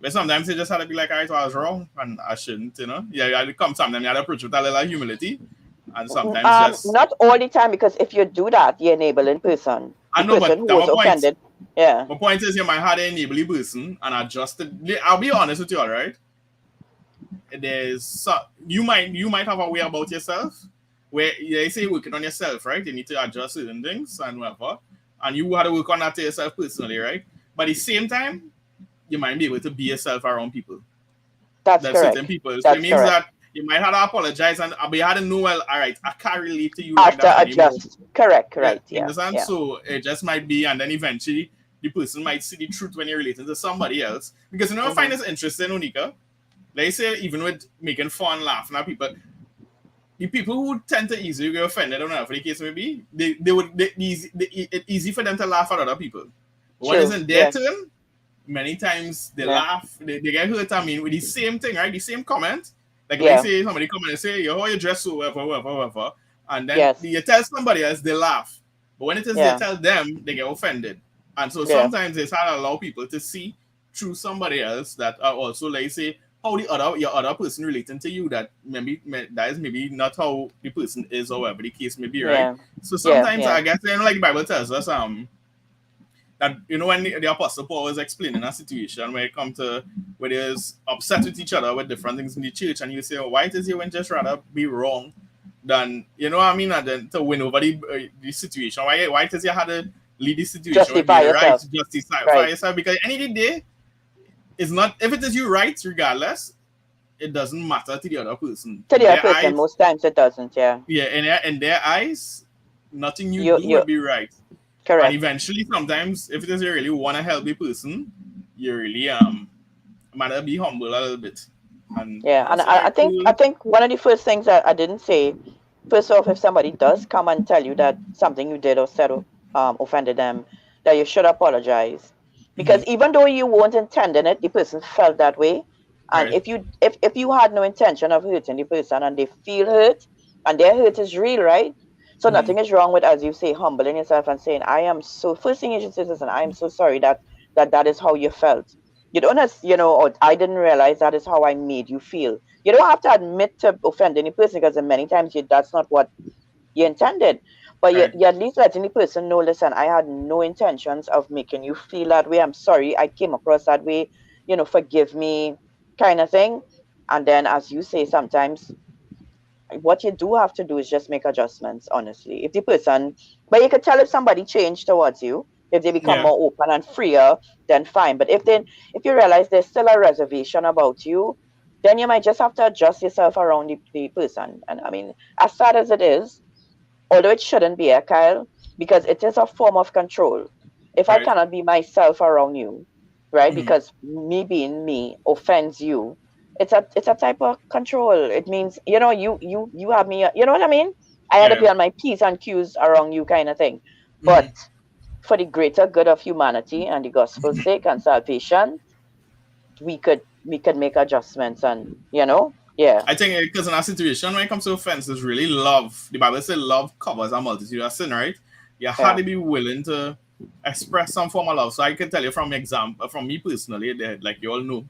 but sometimes you just have to be like, alright, so I was wrong and I shouldn't. Yeah, you have to come sometimes you have to approach with a little humility, and sometimes just not all the time, because if you do that, you're enabling person, I the know, person but who that was my point. offended. Yeah. My point is, you might have to enable the person and adjust it. I'll be honest with you, all right. You might have a way about yourself where they say working on yourself, right? You need to adjust certain things and whatever, and you have to work on that to yourself personally, right? But at the same time, you might be able to be yourself around people. That's That certain correct. people. So it That's means correct. that you might have to apologize and but you had to know, well, all right, I can't relate to you like After that anymore. adjust. Correct. Yeah, Right. you Yeah. understand? Yeah. So it just might be, and then eventually the person might see the truth when you're relating to somebody else. Because I find Hmm. this interesting, Onika. Like say, even with making fun, laughing at people, the people who tend to easily get offended, I don't know if the case may be, it's easy for them to laugh at other people. But when it's True. in their Yes. turn, many times they Yeah. laugh, they get hurt. I mean, with the same thing, right? The same comment. Like, let's Yeah. say somebody come and say, yo, how you dress so, whatever. And then Yes. you tell somebody else, they laugh. But when it is they Yeah. tell them, they get offended. And so Yeah. sometimes it's hard to allow people to see through somebody else that are also, like, say, how your other person relating to you that that is maybe not how the person is or whatever the case may be, right? Yeah. So Yeah. sometimes Yeah. I guess like the Bible tells us that when the apostle Paul was explaining a situation where it come to where there's upset with each other with different things in the church, and you say, oh, why it is you when just rather be wrong than what I mean, and then to win over the situation? Why it is you had to lead the situation with Justify being right, yourself. justify Right. yourself? Because any day it's not, if it is you right, regardless, it doesn't matter to the other person. To In the other their person, eyes, most times it doesn't. Yeah. yeah, in their eyes, nothing you You do you would be right. And correct. eventually, sometimes, if it is you really want to help the person, you really matter be humble a little bit. And Yeah, and it's very I cool. think one of the first things that I didn't say, first off, if somebody does come and tell you that something you did or said offended them, that you should apologize, Hmm. because even though you weren't intending it, the person felt that way, and Right. if you had no intention of hurting the person and they feel hurt, and their hurt is real, right? So Hmm. nothing is wrong with, as you say, humbling yourself and saying, I am so, first thing you should say is, listen, I am so sorry that is how you felt. You don't have, or I didn't realize that is how I made you feel. You don't have to admit to offend any person, because many times that's not what you intended. But Right. you're at least letting the person know, listen, I had no intentions of making you feel that way. I'm sorry I came across that way. Forgive me, kind of thing. And then, as you say, sometimes what you do have to do is just make adjustments, honestly. If the person, but you could tell if somebody changed towards you, if they become Yeah. more open and freer, then fine. But if you realize there's still a reservation about you, then you might just have to adjust yourself around the person. And I mean, as sad as it is, although it shouldn't be, Kyle, because it is a form of control. If I Right. cannot be myself around you, right, Hmm. because me being me offends you, it's a type of control. It means, you have me, you know what I mean? I had to Yeah. be on my P's and Q's around you, kind of thing. Hmm. But for the greater good of humanity and the gospel's sake and salvation, we could make adjustments, and yeah. I think because in a situation when it comes to offense, it's really love. The Bible says love covers a multitude of sin, right? You have Yeah. to be willing to express some form of love. So I can tell you from example, from me personally, that like you all know,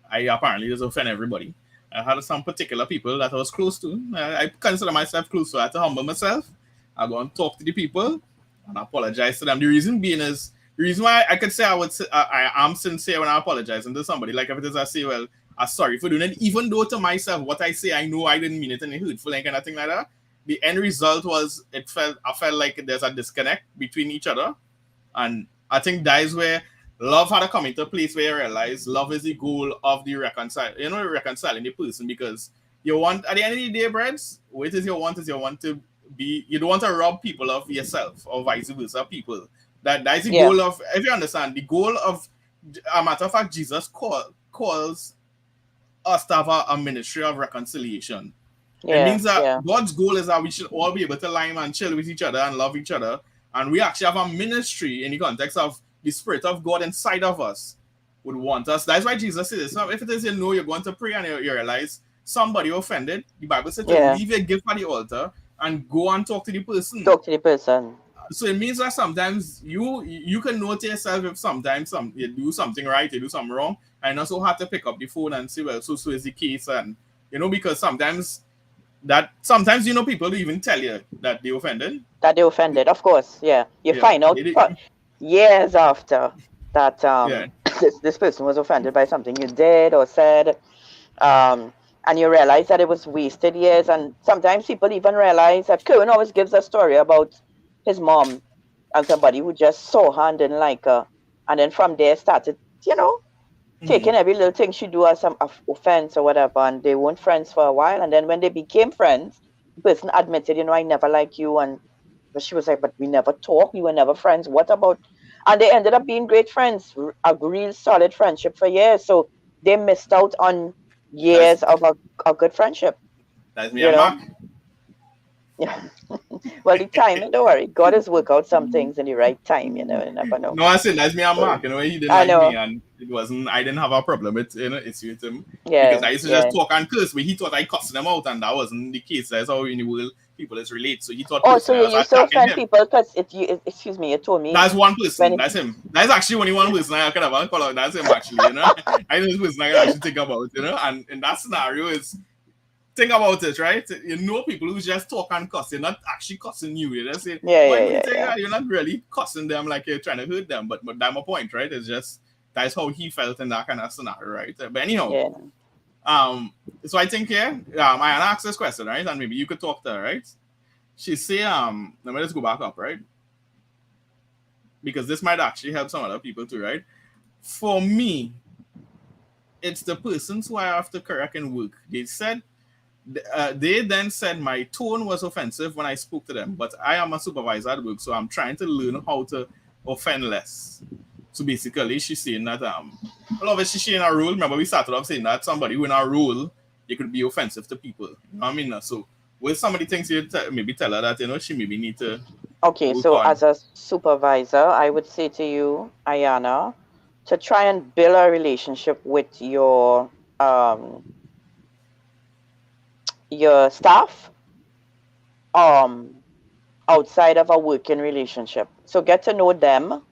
I apparently just offend everybody. I had some particular people that I was close to. I consider myself close, so I had to humble myself. I go and talk to the people and apologize to them. The reason being is the reason why I could say I am sincere when I apologize to somebody. Like if it is I say, well, I'm sorry for doing it, even though to myself what I say I know I didn't mean it any hurtful and kind of thing like that. The end result was I felt like there's a disconnect between each other, and I think that is where love had to come into a place where you realize love is the goal of the reconciling the person, because you want at the end of the day, Breds, what is your want is you want to be, you don't want to rob people of yourself or vice versa people. That is the Yeah. goal of, if you understand, the goal of a matter of fact, Jesus calls us to have a ministry of reconciliation. It Yeah. means that Yeah. God's goal is that we should all be able to line and chill with each other and love each other. And we actually have a ministry in the context of the Spirit of God inside of us would want us. That's why Jesus says, so if it is you're going to pray and you realize somebody offended, the Bible said to Yeah. leave your gift at the altar and go and talk to the person. Talk to the person. So it means that sometimes you can note yourself if sometimes you do something right, you do something wrong, and also have to pick up the phone and say, well, so is the case, and because sometimes people do even tell you that they offended. That they offended. Of course, yeah. You Yeah, find out they did. years after that Yeah, this person was offended by something you did or said, um, and you realize that it was wasted years. And sometimes people even realize that Cohen always gives a story about his mom and somebody who just saw her and didn't like her, and then from there started, mm-hmm. taking every little thing she do as some offense or whatever, and they weren't friends for a while. And then when they became friends, the person admitted, I never like you, and but she was like, but we never talked, we were never friends. What about? And they ended up being great friends, a real solid friendship for years. So they missed out on that's years of a good friendship, that's me you and know? Mark. Yeah. Well, the timing, don't worry. God has worked out some things in the right time, you never know. No, I said that's me and Mark. He didn't I like me, know. and it wasn't. I didn't have a problem with issue with him because Yeah, I used to just yeah. talk and curse, but he thought I cussed them out, and that wasn't the case. That's how in the world people is relate. So he thought Oh, so personally you I was used to attacking offend him. people because excuse me, you told me That's one person. when That's him. That's actually only one person I can have call out. That's him actually. I know this person I can actually think about. And in that scenario is think about it, right? People who just talk and cuss, they're not actually cussing you. You're just saying, yeah, why yeah, would you yeah, think yeah, that? You're not really cussing them like you're trying to hurt them. But that's my point, right? It's just that's how he felt in that kind of scenario, right? But anyhow, yeah. um, so I think here, I asked this question, right? And maybe you could talk to her, right? She say, let me just go back up, right? Because this might actually help some other people too, right? For me, it's the persons who I have to correct in work. They then said my tone was offensive when I spoke to them, but I am a supervisor at work, so I'm trying to learn how to offend less. So basically, she's saying that well, obviously she in a role. Remember, we started off saying that somebody who in a role, you could be offensive to people. You know what I mean? So with some of the things you maybe tell her that she maybe need to Okay, work so on. as a supervisor, I would say to you, Ayana, to try and build a relationship with um your staff um outside of a working relationship. So get to know them,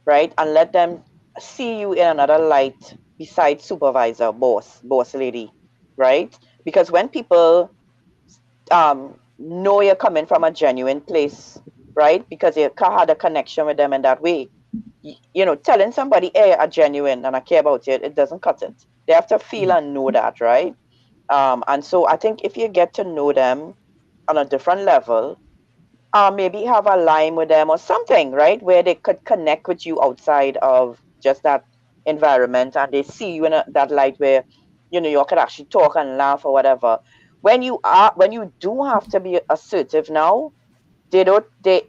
right? And let them see you in another light besides supervisor, boss lady, right? Because when people know you're coming from a genuine place, right? Because you had a connection with them in that way. Telling somebody, hey, I'm genuine and I care about you, it doesn't cut it. They have to feel and know that, right? And so I think if you get to know them on a different level, maybe have a line with them or something, right? Where they could connect with you outside of just that environment and they see you in that light where, you could actually talk and laugh or whatever. When you do have to be assertive now, they don't, they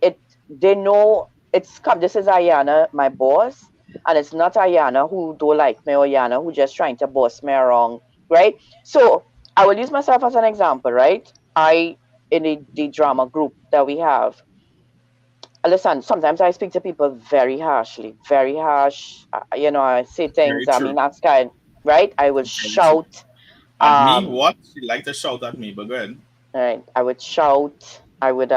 know this is Ayana, my boss, and it's not Ayana who don't like me or Ayana who just trying to boss me around, right? So I will use myself as an example, right? In the drama group that we have, listen, sometimes I speak to people very harshly, very harsh. I say things, Very I mean, true. that's kind, right? I will Very true. shout. At me, Um, what? She like to shout at me, but go ahead. right? I would shout. I would,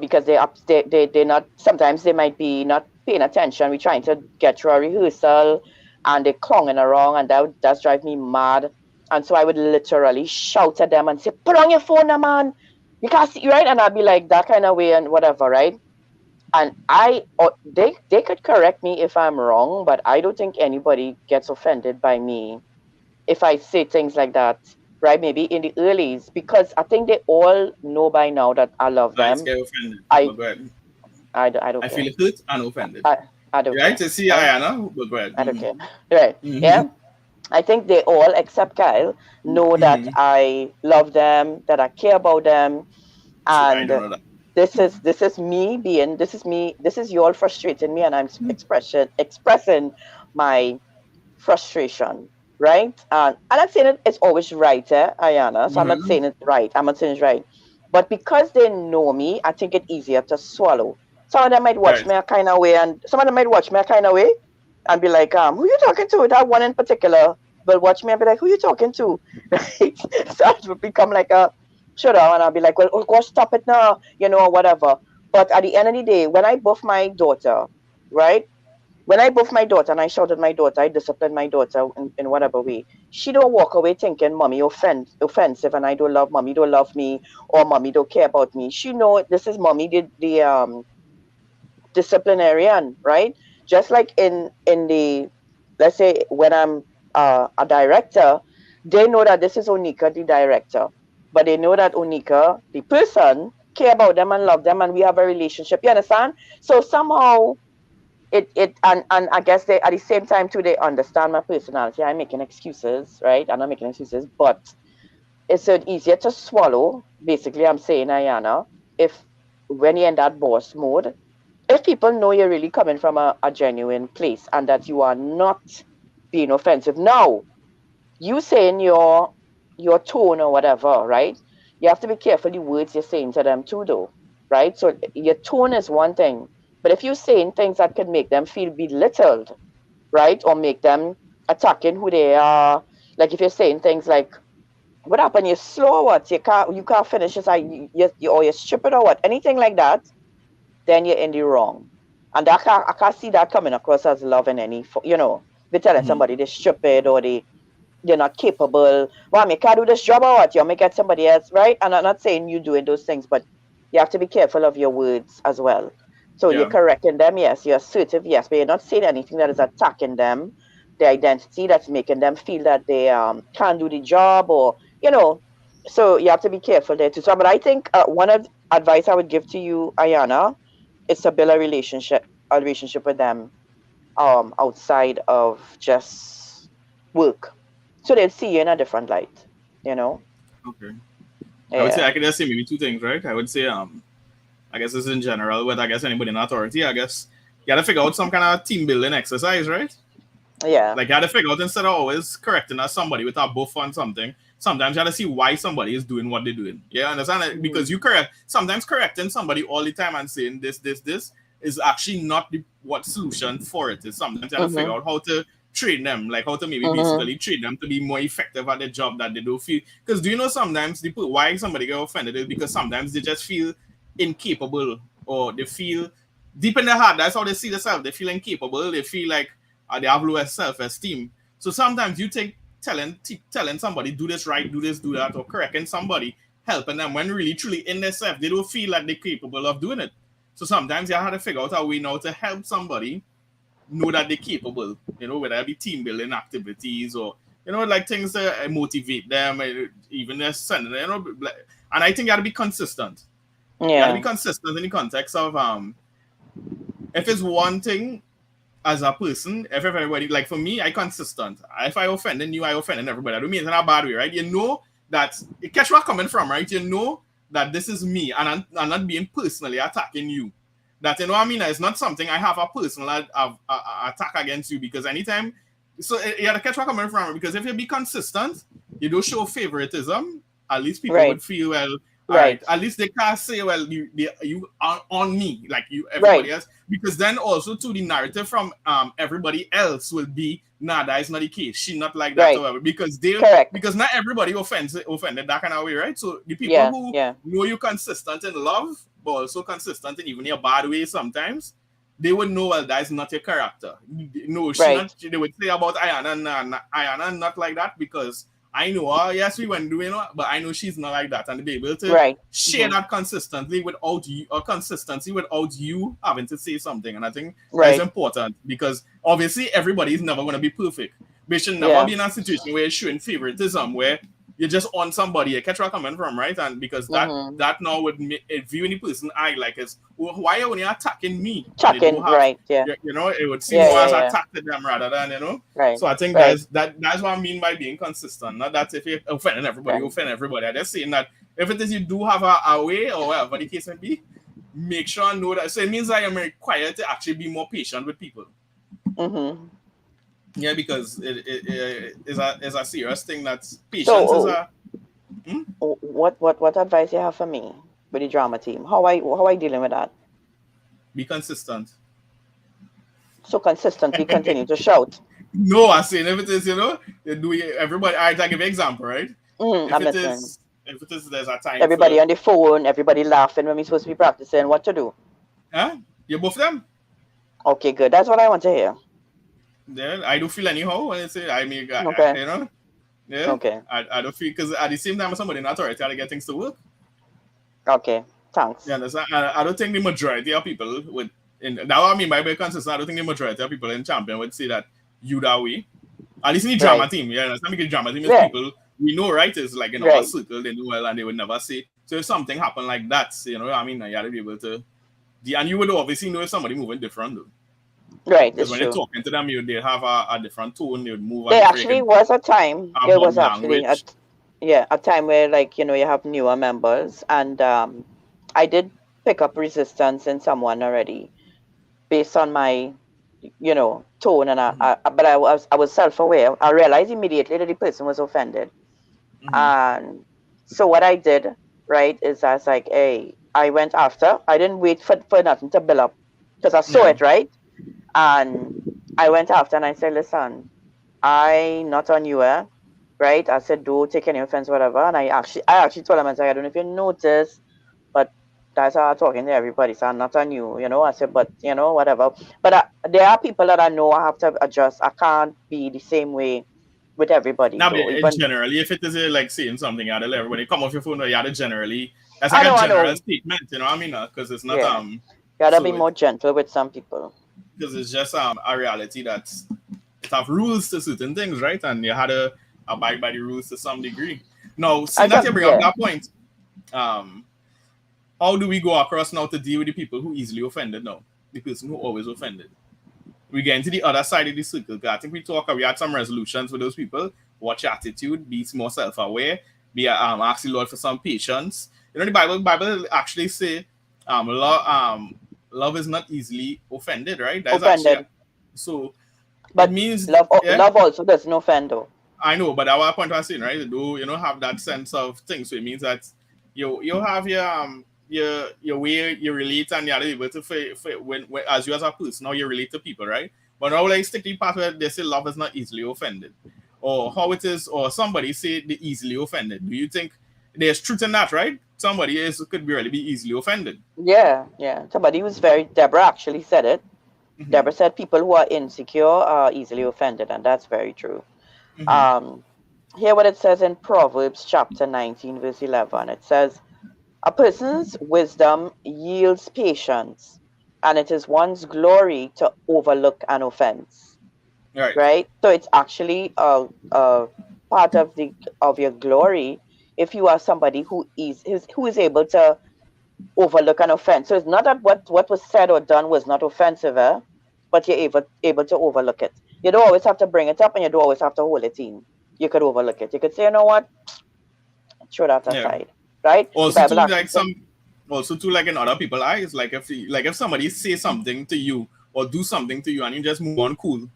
because they not, sometimes they might be not paying attention. We're trying to get through a rehearsal and they're clonging around and that does drive me mad. And so I would literally shout at them and say, put on your phone now, man. You can't see, right? And I'd be like that kind of way and whatever, right? And they could correct me if I'm wrong, but I don't think anybody gets offended by me if I say things like that, right? Maybe in the earlys, because I think they all know by now that I love Right, them. get offended, I but go ahead. I don't I care. feel hurt and offended. I I don't Right? care. To see Right? Ayana, but go ahead. I don't care. Right? Mm-hmm. Yeah. I think they all, except Kyle, know that Mm-hmm. I love them, that I care about them, True, I don't and know that. this is you all frustrating me, and I'm expressing my frustration, right? And I'm not saying it's always right, Ayana. So I'm not Mm-hmm. saying it's right. I'm not saying it's right. But because they know me, I think it's easier to swallow. Some of them might watch Right. me a kind of way, and some of them might watch me a kind of way and be like, who you talking to? That one in particular will watch me and be like, who you talking to? Right? So it would become like a shut up, and I'll be like, well, oh gosh, stop it now, or whatever. But at the end of the day, when I buff my daughter, right? When I buff my daughter and I shout at my daughter, I discipline my daughter in whatever way. She don't walk away thinking mommy offensive and I don't love mommy, don't love me, or mommy don't care about me. She know this is mommy the disciplinarian, right? Just like in the, let's say when I'm a director, they know that this is Onika the director, but they know that Onika the person care about them and love them and we have a relationship. You understand? So somehow and I guess they at the same time too they understand my personality. I'm making excuses, right? I'm not making excuses, but it's easier to swallow. Basically, I'm saying, Ayana, if when you're in that boss mode, if people know you're really coming from a genuine place and that you are not being offensive. Now, you saying your tone or whatever, right? You have to be careful the words you're saying to them too, though, right? So your tone is one thing, but if you're saying things that could make them feel belittled, right, or make them attacking who they are, like if you're saying things like, "What happened? You're slow or what? You can't finish. It's like or you're stupid or what? Anything like that, then you're in the wrong." And I can't see that coming across as love in they're telling Mm-hmm. somebody they're stupid or they're not capable. Well, I can't do this job or what? You may get somebody else, right? And I'm not saying you doing those things, but you have to be careful of your words as well. So you're Yeah. correcting them, yes. You're assertive, yes, but you're not saying anything that is attacking them, their identity, that's making them feel that they can't do the job or. So you have to be careful there too. So, but I think one of advice I would give to you, Ayana, is to build a relationship with them outside of just work. So they'll see you in a different light, you know? Okay. I would say Yeah. I could just say maybe two things, right? I would say I guess this is in general, but I guess anybody in authority, I guess you gotta figure out some kind of team building exercise, right? Yeah. Like you gotta figure out instead of always correcting us somebody with a buff on something, sometimes you gotta see why somebody is doing what they're doing. Yeah, understand it? Mhm. Because you correct sometimes correcting somebody all the time and saying this is actually not the what solution for it is. Sometimes you gotta figure Mhm. out how to train them, like how to maybe Mhm. basically train them to be more effective at the job that they do feel. Because do you know sometimes the why somebody get offended is because sometimes they just feel incapable or they feel deep in their heart. That's how they see themselves. They feel incapable. They feel like they have lower self-esteem. So sometimes you think telling somebody do this right, do this, do that, or correcting somebody, helping them when really truly in themselves they don't feel like they're capable of doing it. So sometimes you have to figure out a way now to help somebody know that they're capable. You know, whether it be team building activities or like things that motivate them, even just sending and I think you got to be consistent. You got to be Yeah. consistent in the context of if it's one thing as a person, if everybody like for me, I consistent. If I offending you, I offending everybody. I don't mean it in a bad way, right? You know that it catch where I'm coming from, right? You know that this is me and I'm not being personally attacking you. That you know what I mean? It's not something I have a personal attack against you because anytime so you gotta catch where I'm coming from because if you be consistent, you don't show favoritism, at least people Right. would feel well, all right, Right. at least they can't say, well, you are on me, like you Right. everybody else because then also to the narrative from everybody else will be nah, that is not the case, she not like that or Right. whatever Correct. because not everybody offended that kind of way, right? So the people Yeah. who Yeah. know you consistent in love but also consistent in even your bad way sometimes they would know, well, that is not your character. No, she Right. not, they would say about Ayana, nah, Ayana not like that because I know her. Yes, we went doing it, but I know she's not like that. And to be able to Right. share Mhm. that consistently without you, or consistency without you having to say something. And I think that is Right. important because obviously everybody is never going to be perfect. We should never Yeah. be in a situation where you're showing favoritism, where you're just on somebody. You catch where I'm coming from, right? And because Mhm. that now would make it view any person I like as, well, why are you attacking me when they do Chucking. have, Right. Yeah. it would seem Yeah. more Yeah. as Yeah. attack to them rather than Right. so I think Right. that's what I mean by being consistent. Not that if you Right. offend everybody. I'm just saying that if it is you do have a way or whatever the case may be, make sure I know that. So it means I am required to actually be more patient with people. Mhm. Yeah, because it is a serious thing. That patience is So, a hmm? what advice you have for me with the drama team? How I dealing with that? Be consistent. So consistently continue to shout. No, I say if it is, you do everybody. I give an example, right? If I'm it listening. is, there's a time Everybody for, on the phone, everybody laughing when we supposed to be practicing what to do. huh? You both them. Okay, good. That's what I want to hear. Yeah, I do feel anyhow when I say I mean, Okay. yeah, Okay. I don't feel because at the same time somebody in authority I get things to work. Okay. You Thanks. understand? I don't think the majority of people would. In that what I mean by being consistent. I don't think the majority of people in champion would say that you that way. At least in the drama Right. team, yeah, understand? Because drama team is Yeah. people we know, right? It's like in our Right. circle, they know well, and they would never say. So if something happened like that, I mean, you gotta be able to. And you would obviously know if somebody moving different though. Right. Because It's when you're true. talking to them, they have a different tone. They would move a There different. You actually could was a time. have There was body actually language. a time where like you have newer members, and I did pick up resistance in someone already based on my tone, and Mm-hmm. but I was self-aware. I realized immediately that the person was offended, Mm-hmm. and so what I did, right, is I was like, hey, I went after. I didn't wait for nothing to build up because I saw Yeah. it, right, and I went after and I said, listen, I not on you, right? I said, do take any offense, whatever. And I actually told him, I said, I don't know if you noticed, but that's how I'm talking to everybody. So I'm not on you. I said, but whatever. But there are people that I know I have to adjust. I can't be the same way with everybody, Now, but though. in Even generally, if it is like saying something, you had to let everybody come off your phone. You had to generally. That's like a I general know, statement. You know what I mean? Because it's not yeah, you gotta be so it more gentle with some people. because it's just a reality that it have rules to certain things, right? And you had to abide by the rules to some degree. Now, seeing that you bring up Yeah. that point, um, how do we go across now to deal with the people who easily offended now? The person who always offended. we get into the other side of the circle. 'Cause I think we had some resolutions with those people. Watch your attitude, be more self-aware, be ask the Lord for some patience. You know, the Bible actually say love is not easily offended, right? That's Offended. actually so it But means yeah. love also doesn't offend though. I know, but our point I was saying, right? Do you know have that sense of things? So it means that you have your way you relate and you're able to when as you as a person, how you relate to people, right? But now like sticky part where they say love is not easily offended, or how it is, or somebody say they easily offended. Do you think there's truth in that, right? Somebody is could be really be easily offended. Yeah, yeah. Somebody who's very Deborah actually said it. Mm-hmm. Deborah said people who are insecure are easily offended, and that's very true. Mm-hmm. Um, Hear what it says in Proverbs chapter 19, verse 11. It says, a person's wisdom yields patience, and it is one's glory to overlook an offense. Right. Right? So it's actually a part of the of your glory if you are somebody who is able to overlook an offense. So it's not that what was said or done was not offensive, but you're able to overlook it. You don't always have to bring it up, and you don't always have to hold it in. You could overlook it. You could say, you know what, throw that Yeah. aside. Right? The Also, Bible too, actually like says, also too, like in other people's eyes, like if somebody say something to you or do something to you and you just move on cool,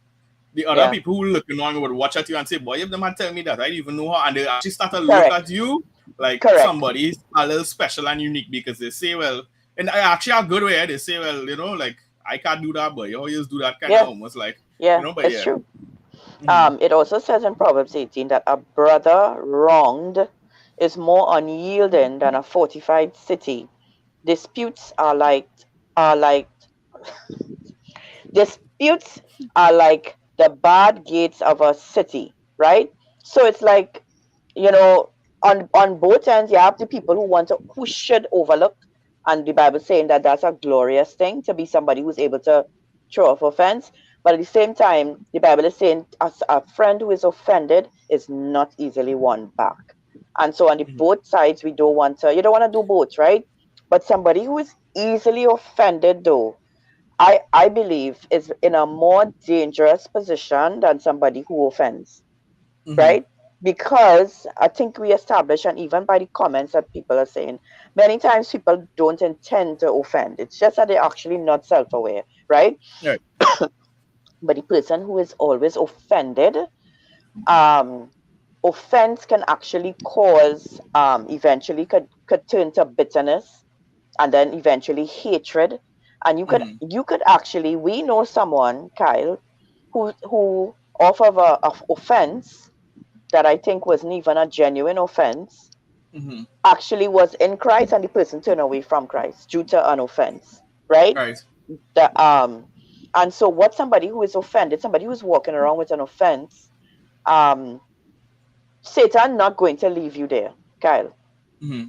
the other yeah, people who looking on would watch at you and say, "Boy, if them had tell me that, I didn't even know how," and they actually start to look correct, at you like correct. somebody's a little special and unique because they say, "Well," and I actually a good way. They say, "Well, you know, like I can't do that, but you always do that," kind of Yeah, almost like yeah, but it's yeah. true. Mm-hmm. It also says in Proverbs 18 that a brother wronged is more unyielding than a fortified city. Disputes are like disputes are like the bad gates of a city, right? So it's like, you know, on both ends you have the people who should overlook, and the Bible saying that that's a glorious thing to be somebody who's able to throw off offense. But at the same time, the Bible is saying a friend who is offended is not easily won back. And so on the Mm-hmm. both sides, we don't want to, you don't want to do both, right? But somebody who is easily offended, though, I believe is in a more dangerous position than somebody who offends, Mm-hmm. right? Because I think we established, and even by the comments that people are saying, many times people don't intend to offend. It's just that they're actually not self aware, right? Right. But the person who is always offended, um, offense can actually cause, eventually could turn to bitterness and then eventually hatred. And Mm-hmm. you could actually, we know someone, Kyle, who off of offense that I think wasn't even a genuine offense, Mm-hmm. actually was in Christ, and the person turned away from Christ due to an offense, right? Right. The and so what somebody who is offended, somebody who's walking around with an offense, um, Satan not going to leave you there, Kyle. Mm-hmm.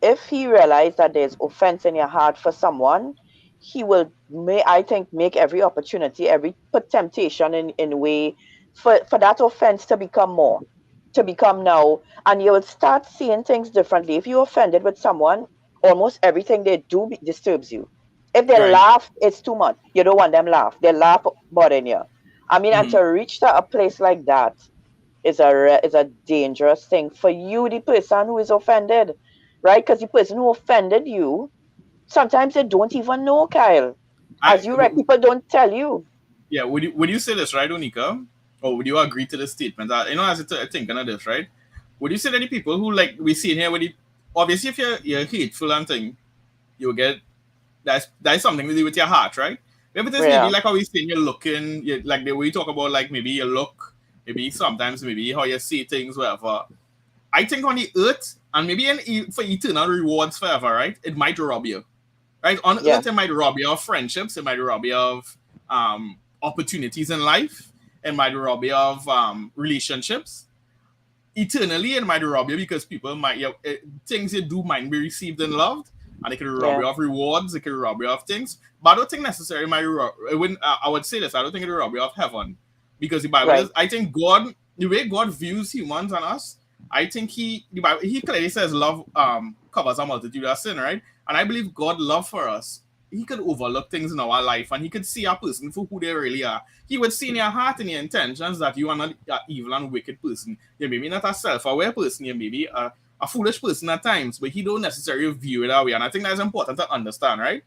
If he realizes that there's offense in your heart for someone, he will may I think make every opportunity, every put temptation in way for that offense to become more, to become now, and you will start seeing things differently. If you're offended with someone, almost everything they do disturbs you. If they Right. laugh, it's too much. You don't want them laugh. They laugh bothering you. I mean, and Mm-hmm. to reach to a place like that is a dangerous thing for you, the person who is offended, right? Because the person who offended you, sometimes they don't even know, Kyle. I As you right, people don't tell you. Yeah, would you say this right, Onika? Or would you agree to this statement? You know, as I think of this, right? Would you say that the people who like we see in here with the obviously if you're hateful and thing, you'll get that's something to do with your heart, right? If it is maybe Yeah, like how we saying you're looking, like the way you talk about like maybe you look, maybe sometimes maybe how you see things, whatever. I think on the earth and maybe for eternal rewards forever, right? It might rob you, right? On yeah, earth, it might rob you of friendships, it might rob you of opportunities in life, it might rob you of relationships. Eternally, it might rob you because people might things you do might be received and loved, and it can rob yeah, you of rewards, it can rob you of things. But I don't think necessarily might rob. It wouldn't, I would say this. I don't think it will rob you of heaven because the Bible is. right. I think God, the way God views humans and us, I think the Bible he clearly says love covers a multitude of sin, right? And I believe God love for us he could overlook things in our life and he could see a person for who they really are. He would see in your heart and your intentions that you are not an evil and wicked person. You may be not a self-aware person, you may be a foolish person at times, but he don't necessarily view it that way. And I think that's important to understand, right?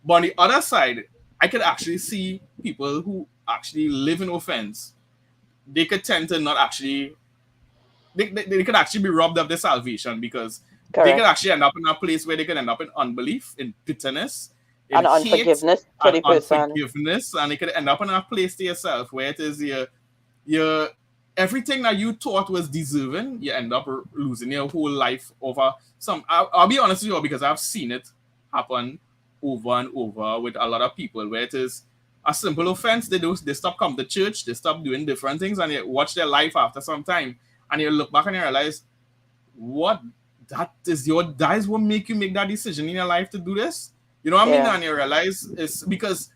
But on the other side, I could actually see people who actually live in offense. They could tend to not actually, they could actually be robbed of their salvation because they could Correct. actually end up in a place where they could end up in unbelief, in bitterness, in And hate, unforgiveness for and the person. unforgiveness, and it could end up in a place to yourself where it is your everything that you thought was deserving, you end up losing your whole life over some. I'll be honest with you because I've seen it happen over and over with a lot of people where it is a simple offense. They stop coming to church, they stop doing different things, and you watch their life after some time, and you look back and you realize what that is what make you make that decision in your life to do this. You know what I mean? Yeah. And you realize it's because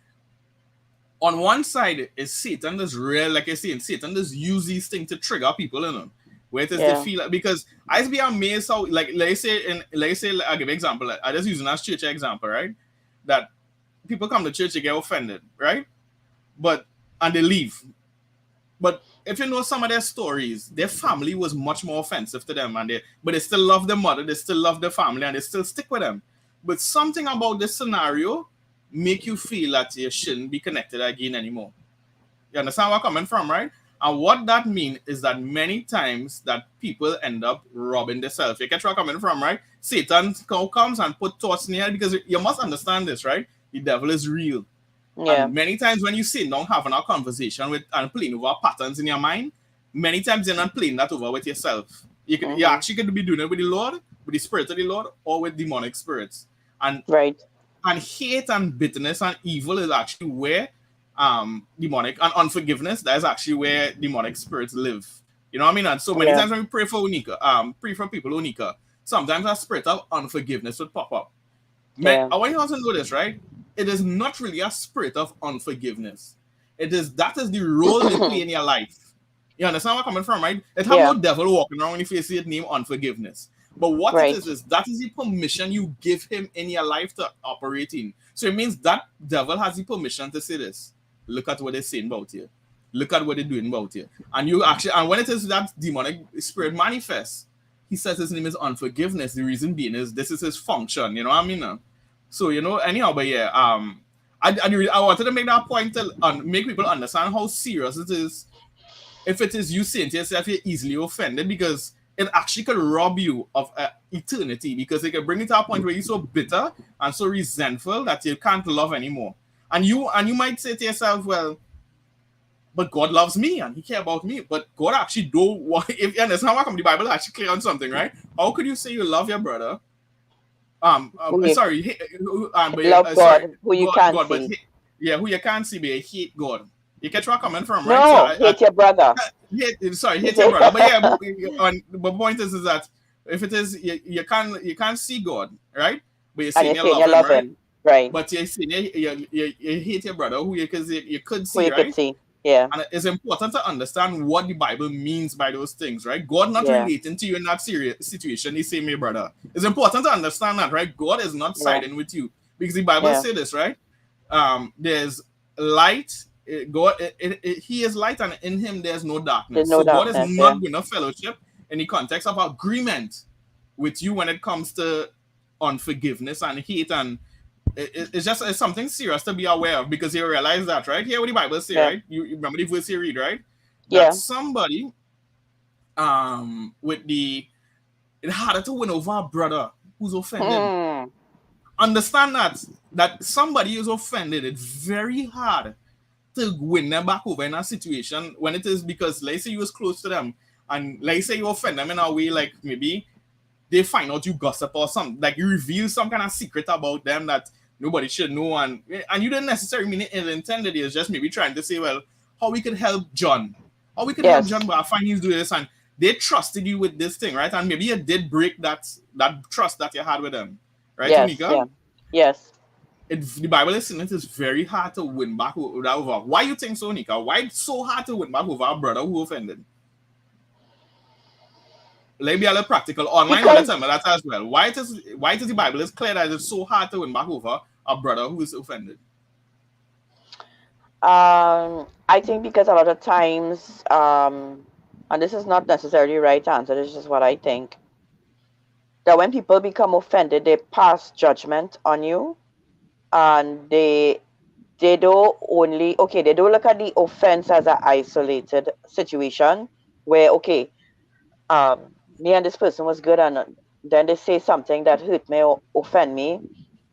on one side is Satan does real, like I say, Satan does use these things to trigger people, you know. Where it is they Yeah. feel like, because I be amazed how, like, let's say I'll give an example. I just using as church example, right? That people come to church, they get offended, right? But and they leave. But if you know some of their stories, their family was much more offensive to them, but they still love their mother, they still love their family, and they still stick with them. But something about this scenario make you feel that you shouldn't be connected again anymore. You understand where I'm coming from, right? And what that means is that many times that people end up robbing themselves. You get where I'm coming from, right? Satan comes and put thoughts in your head because you must understand this, right? The devil is real. Yeah. And many times when you sit down having a conversation with and playing over patterns in your mind, many times you're not playing that over with yourself. You actually could be doing it with the Lord, with the spirit of the Lord, or with demonic spirits. And Right. hate and bitterness and evil is actually where demonic and unforgiveness, that is actually where demonic spirits live. You know what I mean? And so many Yeah. times when we pray for Unica, pray for people Unica, sometimes a spirit of unforgiveness would pop up. Yeah. I want you also to know this, right? It is not really a spirit of unforgiveness. That is the role they play in your life. You understand where I'm coming from, right? It have Yeah. no devil walking around when you face it name unforgiveness. But what it Right. is that is the permission you give him in your life to operate in. So it means that devil has the permission to say this. Look at what they're saying about you. Look at what they're doing about you. And when it is that demonic spirit manifests, he says his name is unforgiveness. The reason being is this is his function. You know what I mean? So, anyhow, but yeah, I wanted to make that point to make people understand how serious it is. If it is you saying to yourself you're easily offended, because it actually could rob you of eternity, because it can bring you to a point where you're so bitter and so resentful that you can't love anymore. And you might say to yourself, well, but God loves me and he cares about me. But God actually don't want, if you understand what the Bible actually clear on something, right? How could you say you love your brother? Sorry, but Love God, sorry, who you can't God, but see. who you can't see, but you hate God. You catch where I'm coming from, right? No, hate your brother. Hate your brother. But yeah, but point is that if it is you can't see God, right? But you're And saying you're you saying you love him, love right? him. Right. But you're saying you hate your brother who you could Who see, you could right? see. Yeah. And it's important to understand what the Bible means by those things, right? God not Yeah. relating to you in that serious situation. He say, "My brother." It's important to understand that, right? God is not Yeah. siding with you, because the Bible Yeah. say this, right? There's light. He is light, and in him there's no darkness. There's no So God is darkness. not Yeah. going to fellowship in the context of agreement with you when it comes to unforgiveness and hate, and it's something serious to be aware of, because you realize that, right? Here what the Bible say, Yeah. right? You remember the verse you read, right? Yeah. That somebody with it harder to win over a brother who's offended. Understand that somebody is offended, it's very hard to win them back over in a situation when it is, because let's say you was close to them, and let's say you offend them in a way like maybe they find out you gossip or something, like you reveal some kind of secret about them that nobody should know, and you didn't necessarily mean it intended. It's just maybe trying to say, well, how we could help John, help John, but I find he's doing this, and they trusted you with this thing, right? And maybe you did break that trust that you had with them, right, Yes. Unica? Yeah. Yes. The Bible is saying it is very hard to win back over. Why you think so, Nika? Why it's so hard to win back over a brother who offended? Let me be a little practical. Online, let's tell me that as well. Why does the Bible is clear that it's so hard to win back over a brother who is offended? I think because a lot of times, and this is not necessarily right answer, this is just what I think, that when people become offended, they pass judgment on you, and they don't only, okay, they don't look at the offense as an isolated situation where, okay, me and this person was good, and then they say something that hurt me or offend me,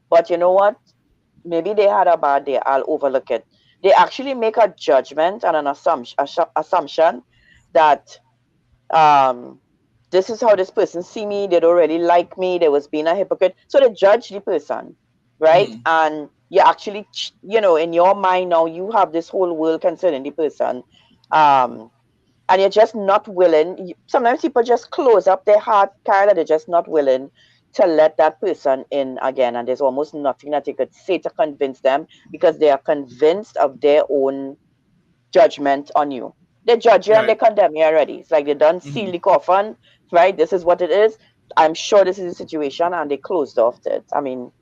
but you know what, maybe they had a bad day, I'll overlook it. They actually make a judgment and an assumption that um this is how this person see me, they don't really like me, they was being a hypocrite, so they judge the person, right? Mm. And you actually, in your mind now, you have this whole world concerning the person, um and you're just not willing. Sometimes people just close up their heart, Carla. They're just not willing to let that person in again. And there's almost nothing that you could say to convince them because they are convinced of their own judgment on you. They judge you and they Right. condemn you already. It's like they done seal Mhm. the coffin, right? This is what it is. I'm sure this is the situation, and they closed off it. I mean,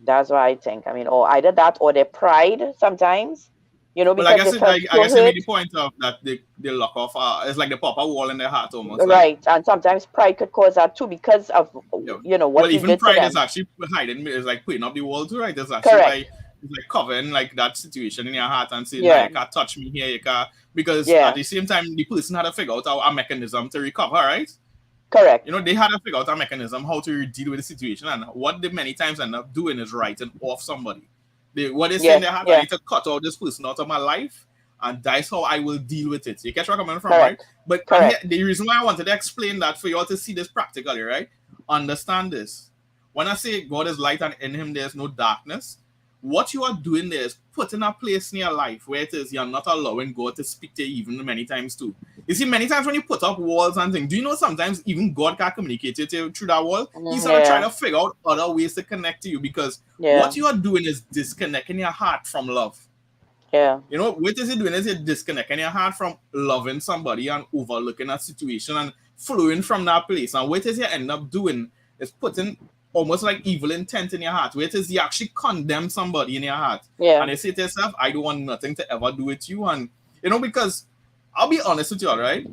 that's what I think. I mean, or either that or their pride sometimes, Well, I because they guess felt I so guess you made the hurt. point of that they lock off. It's like they pop a wall in their heart, almost like. Right, and sometimes pride could cause that too because of Yeah. Well, what you even did to pride is them. actually hiding. Is like putting up the wall too, right? It's actually by Correct. it's like covering like that situation in your heart and saying, "Nah, Yeah. you can't touch me here. You can't," because at Yeah. the same time, the person had to figure out a mechanism to recover, right? Correct. They had to figure out a mechanism how to deal with the situation, and what they many times end up doing is writing off somebody. What they say in Yes. their heart, I Yeah. need to cut out this person out of my life, and that's how I will deal with it. You catch where I'm coming from, right? Correct. But and here, Correct. the reason why I wanted to explain that for you all to see this practically, right? Understand this. When I say God is light and in Him there's no darkness, what you are doing there is putting a place in your life where it is you're not allowing God to speak to you even many times too. You see, many times when you put up walls and things, do you know sometimes even God can communicate to you through that wall? He's Mhm. gonna try Yeah. to figure out other ways to connect to you because Yeah. what you are doing is disconnecting your heart from love. Yeah. What is it doing is you're disconnecting your heart from loving somebody and overlooking a situation and flowing from that place. And what is you end up doing is putting almost like evil intent in your heart. Where it is you actually condemn somebody in your heart. Yeah. And you say to yourself, I don't want nothing to ever do with you. And because I'll be honest with you, all right?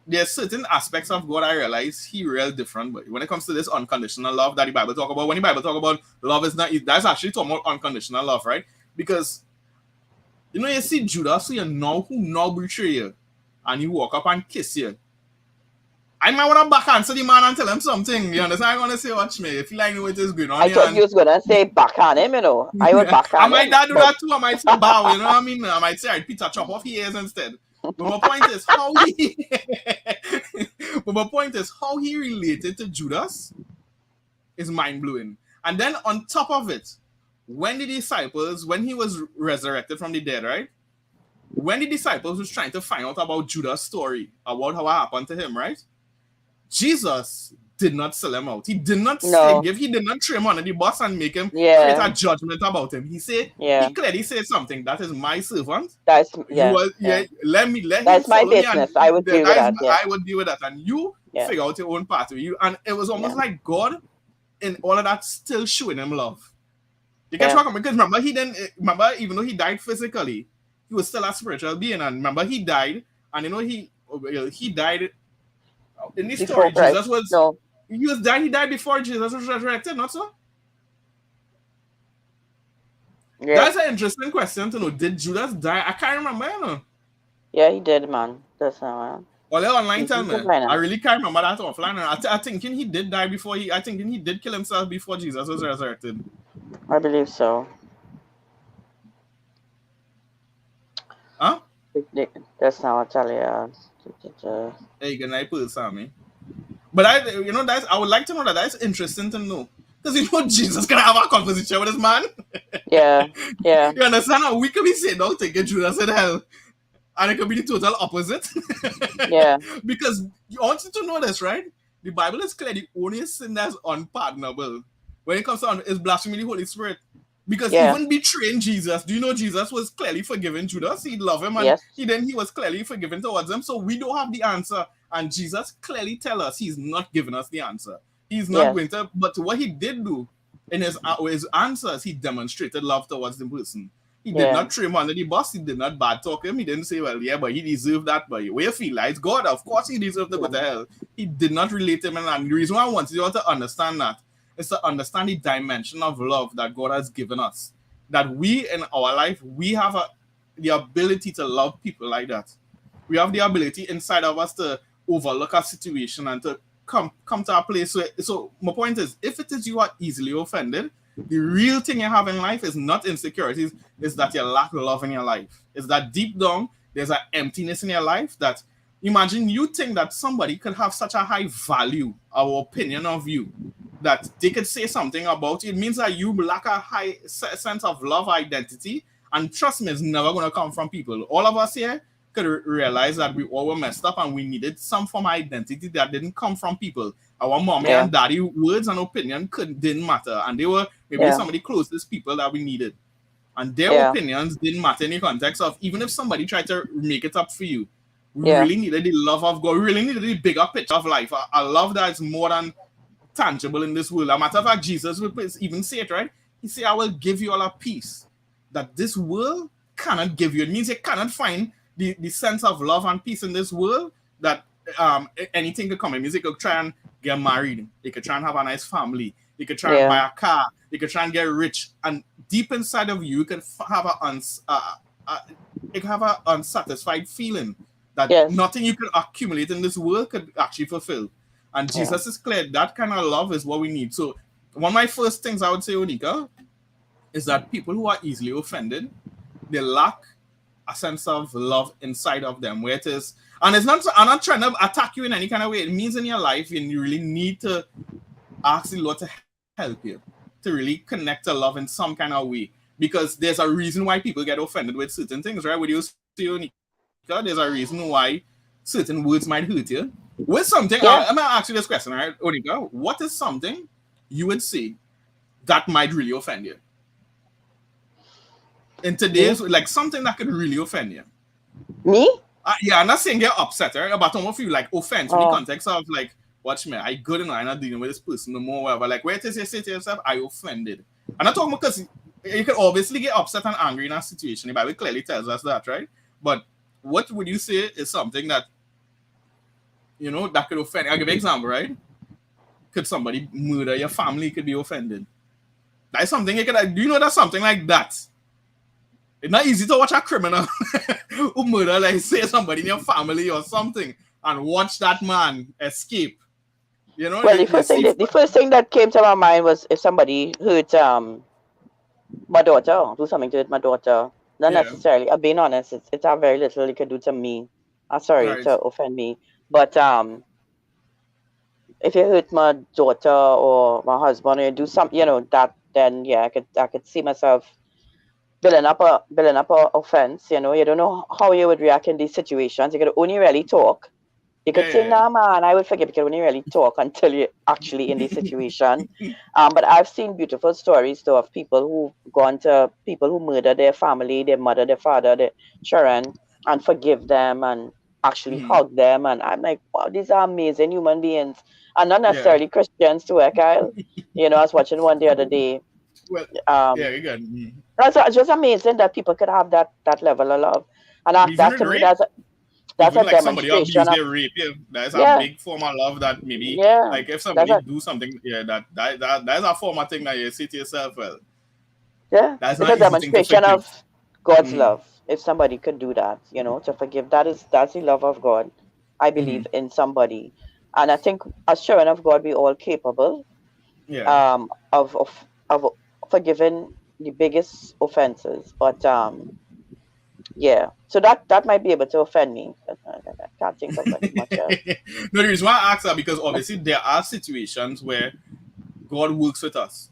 There's certain aspects of God I realize He real different. But when it comes to this unconditional love that the Bible talk about, when the Bible talk about love is not, that's actually talking about unconditional love, right? Because you see Judas, so you know who now betray you, and you walk up and kiss you. I might want to back answer the man and tell him something. You understand? I'm gonna say, watch me. If you like what is going on I here, thought you and was gonna say backhand him. I would I backhand might him, not do but that too. I might say bow. You know what I mean? I might say, "I'd Peter chop off his ears instead." But my point is how he. But my point is how he related to Judas is mind blowing. And then on top of it, when the disciples, when he was resurrected from the dead, right? When the disciples was trying to find out about Judas' story, about how it happened to him, right? Jesus did not sell him out. He did not no. he did not throw him under the bus and make him create Yeah. a judgment about him. He Yeah. clearly said something. That is my servant. That's You yeah. are, Yeah. yeah, let him That's my follow me, and business. I would deal with that. Yeah. I would deal with that. And you Yeah. figure out your own path with you. And it was Yeah. almost like God in all of that still showing him love. You catch Yeah. what I'm because remember he didn't remember even though he died physically, he was still a spiritual being. And remember he died, and he died in this Before story. Christ. Jesus was No. he died before Jesus was resurrected, not so? Yeah. That's an interesting question to know. Did Judas die? I can't remember, Yeah, he did, man. That's not. Well, they online tell Easy to me. find I out. really can't remember that offline. I thinking he did die before I thinking he did kill himself before Jesus was resurrected. I believe so. Huh? That's not what I tell you. Hey, good night, Sammy. But I would like to know that's interesting to know. Because Jesus can have a conversation with this man. Yeah. Yeah. You understand how we could be saying don't take it Judas in hell. And it could be the total opposite. Yeah. Because you want you to know this, right? The Bible is clear the only sin that's unpardonable when it comes to is blasphemy the Holy Spirit. Because Yeah. even betraying Jesus, do you know Jesus was clearly forgiven Judas? He loved him and Yes. he was clearly forgiven towards him. So we don't have the answer. And Jesus clearly tell us he's not giving us the answer. He's not Yes. going to, but what he did do in his answers, he demonstrated love towards the person. He did Yeah. not trim under the bus. He did not bad talk him. He didn't say, well, yeah, but he deserved that. But where you feel like, God, of course he deserved to go to hell. He did not relate him. And the reason why I wanted you all to understand that is to understand the dimension of love that God has given us. That we, in our life, we have the ability to love people like that. We have the ability inside of us to overlook a situation and to come to a place where, so my point is, if it is you are easily offended, the real thing you have in life is not insecurities, is that you lack love in your life. Is that deep down there's an emptiness in your life that, imagine you think that somebody could have such a high value or opinion of you that they could say something about you. It means that you lack a high sense of love, identity, and trust me, it's never going to come from people. All of us here could realize that we all were messed up and we needed some form of identity that didn't come from people. Our mommy and daddy words and opinion didn't matter, and they were maybe some of the closest people that we needed, and their opinions didn't matter in the context of, even if somebody tried to make it up for you, we really needed the love of God. We really needed the bigger picture of life, a love that is more than tangible in this world. A matter of fact, Jesus will even say it, right? He said, I will give you all a peace that this world cannot give you. It means you cannot find the sense of love and peace in this world that anything could come. It means you could try and get married, you could try and have a nice family, you could try and buy a car, you could try and get rich, and deep inside of you could have an unsatisfied feeling that nothing you could accumulate in this world could actually fulfill. And Jesus is clear that kind of love is what we need. So one of my first things I would say, Onika, is that people who are easily offended, they lack a sense of love inside of them, where it is, and it's not, I'm not trying to attack you in any kind of way. It means in your life, and you really need to ask the Lord to help you to really connect to love in some kind of way, because there's a reason why people get offended with certain things, right? Would you say, Onika, there's a reason why certain words might hurt you? With something, I'm gonna ask you this question, right, Onika? What is something you would say that might really offend you in today's, like something that could really offend you? Me? I'm not saying get upset, right? But some of you like offense in the context of like, watch me, I good and I'm not dealing with this person no more, whatever. Like, where it is you say to yourself, I offended. I'm not talking because you can obviously get upset and angry in a situation. The Bible clearly tells us that, right? But what would you say is something that, you know, that could offend? I'll give you an example, right? Could somebody murder your family? Could be offended. That's something you could. Do you know that's something like that? It's not easy to watch a criminal who murder, like say somebody in your family or something, and watch that man escape. You know. Well, the first thing that came to my mind was if somebody hurt my daughter, do something to hurt my daughter. Not necessarily. I'm being honest. It's a very little you could do to me. I'm sorry to offend me, but if you hurt my daughter or my husband, or you do something, you know, that, then I could see myself building up a offense. You know, you don't know how you would react in these situations. You could only really talk. You could say, nah, man, I would forgive. You could only really talk until you're actually in the situation. But I've seen beautiful stories, though, of people who've gone to people who murder their family, their mother, their father, their children, and forgive them and actually hug them. And I'm like, wow, these are amazing human beings. And not necessarily Christians, too, Kyle. You know, I was watching one the other day. Well, you got It's just amazing that people could have that level of love. And that to me, that's a like demonstration somebody rape you. That's a big form of love that maybe like if somebody do something, that's a form of thing that you say to yourself, well, it's a demonstration of God's love. If somebody could do that, you know, to forgive, that's the love of God. I believe in somebody, and I think as children of God, we all capable of forgiving the biggest offenses, but so that might be able to offend me. I can't think of it much else. No, the reason why I ask that, because obviously there are situations where God works with us.